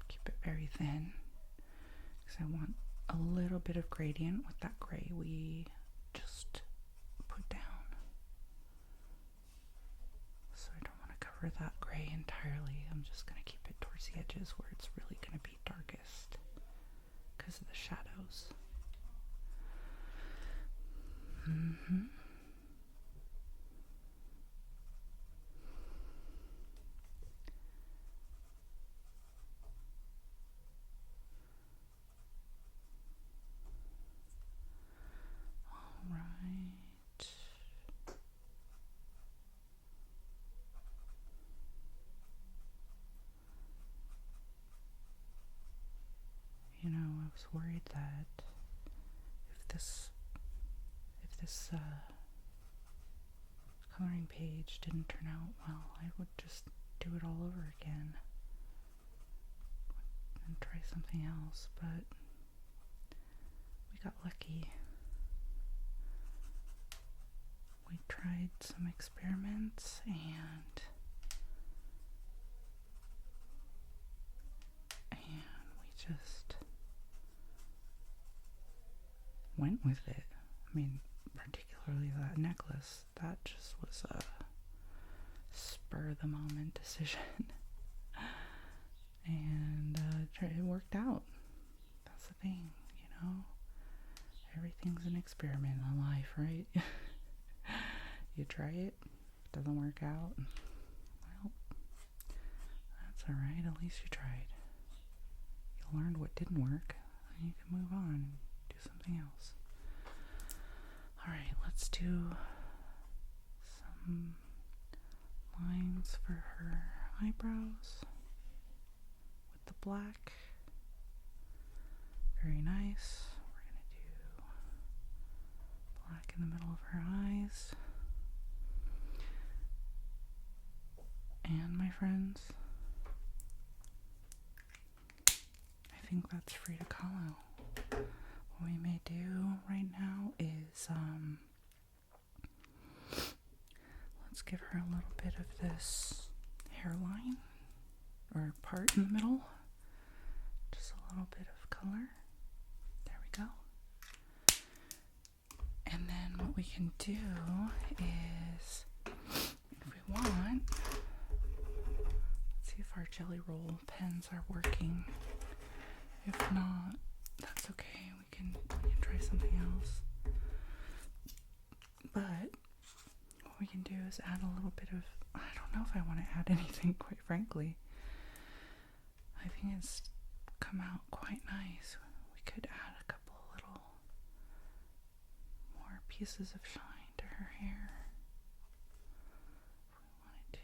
Keep it very thin because I want a little bit of gradient with that gray we just put down. So I don't want to cover that gray entirely. I'm just going to keep it towards the edges where it's really going to be darkest because of the shadows. Right. I was worried that if this coloring page didn't turn out well, I would just do it all over again and try something else, but we got lucky. We tried some experiments and we just went with it. I mean, particularly that necklace, that just was a spur of the moment decision. And it worked out. That's the thing, everything's an experiment in life, right? You try it, doesn't work out, well, that's alright, at least you tried. You learned what didn't work, and you can move on and do something else. Alright, let's do some lines for her eyebrows with the black. Very nice. We're going to do black in the middle of her eyes. And my friends, think that's Frida Kahlo. What we may do right now is, let's give her a little bit of this hairline, or part in the middle. Just a little bit of color. There we go. And then what we can do is, if we want, let's see if our Jelly Roll pens are working. If not, that's okay. We can try something else. But what we can do is add a little bit of, I don't know if I want to add anything, quite frankly. I think it's come out quite nice. We could add a couple little more pieces of shine to her hair if we wanted to.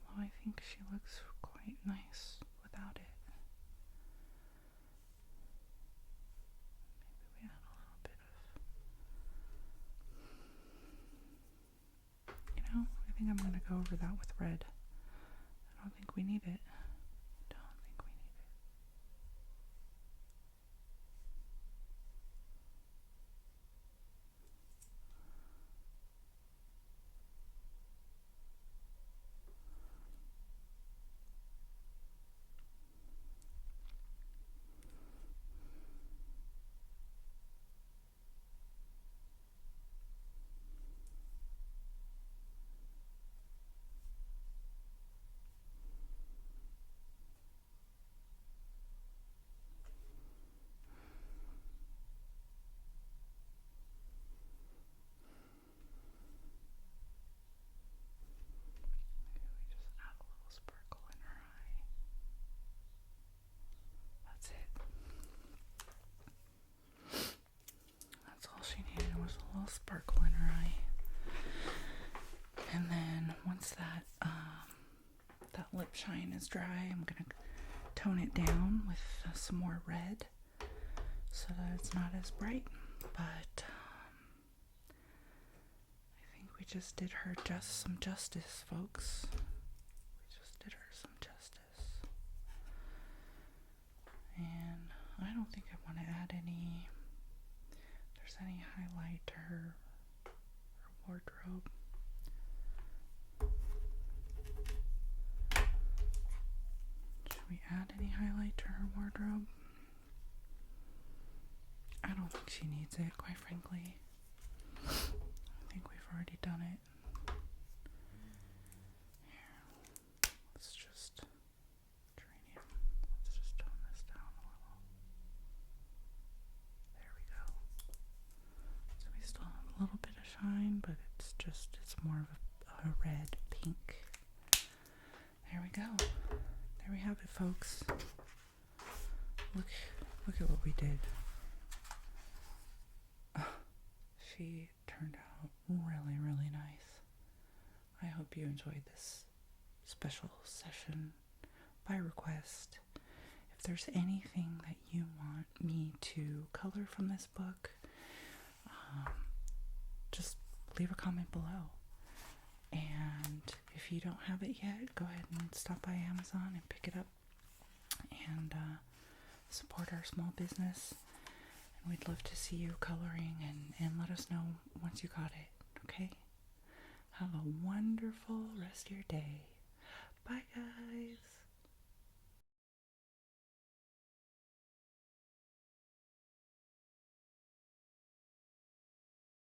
Although I think she looks quite nice without it. Maybe we add a little bit of, I think I'm going to go over that with red. I don't think we need it. Sparkle in her eye. And then once that that lip shine is dry, I'm gonna tone it down with some more red so that it's not as bright. But I think we just did her just some justice, folks. We just did her some justice. And I don't think I want to add any highlight to her wardrobe. Should we add any highlight to her wardrobe? I don't think she needs it, quite frankly. I think we've already done it. Here, let's just tone this down a little. There we go. So we still have a little bit of shine, but it's more of a red pink. There we go. There we have it, folks. Look at what we did. She turned out really, really nice. I hope you enjoyed this special session by request. If there's anything that you want me to color from this book, just leave a comment below. And if you don't have it yet, go ahead and stop by Amazon and pick it up and support our small business. And we'd love to see you coloring and let us know once you got it, okay? Have a wonderful rest of your day. Bye, guys.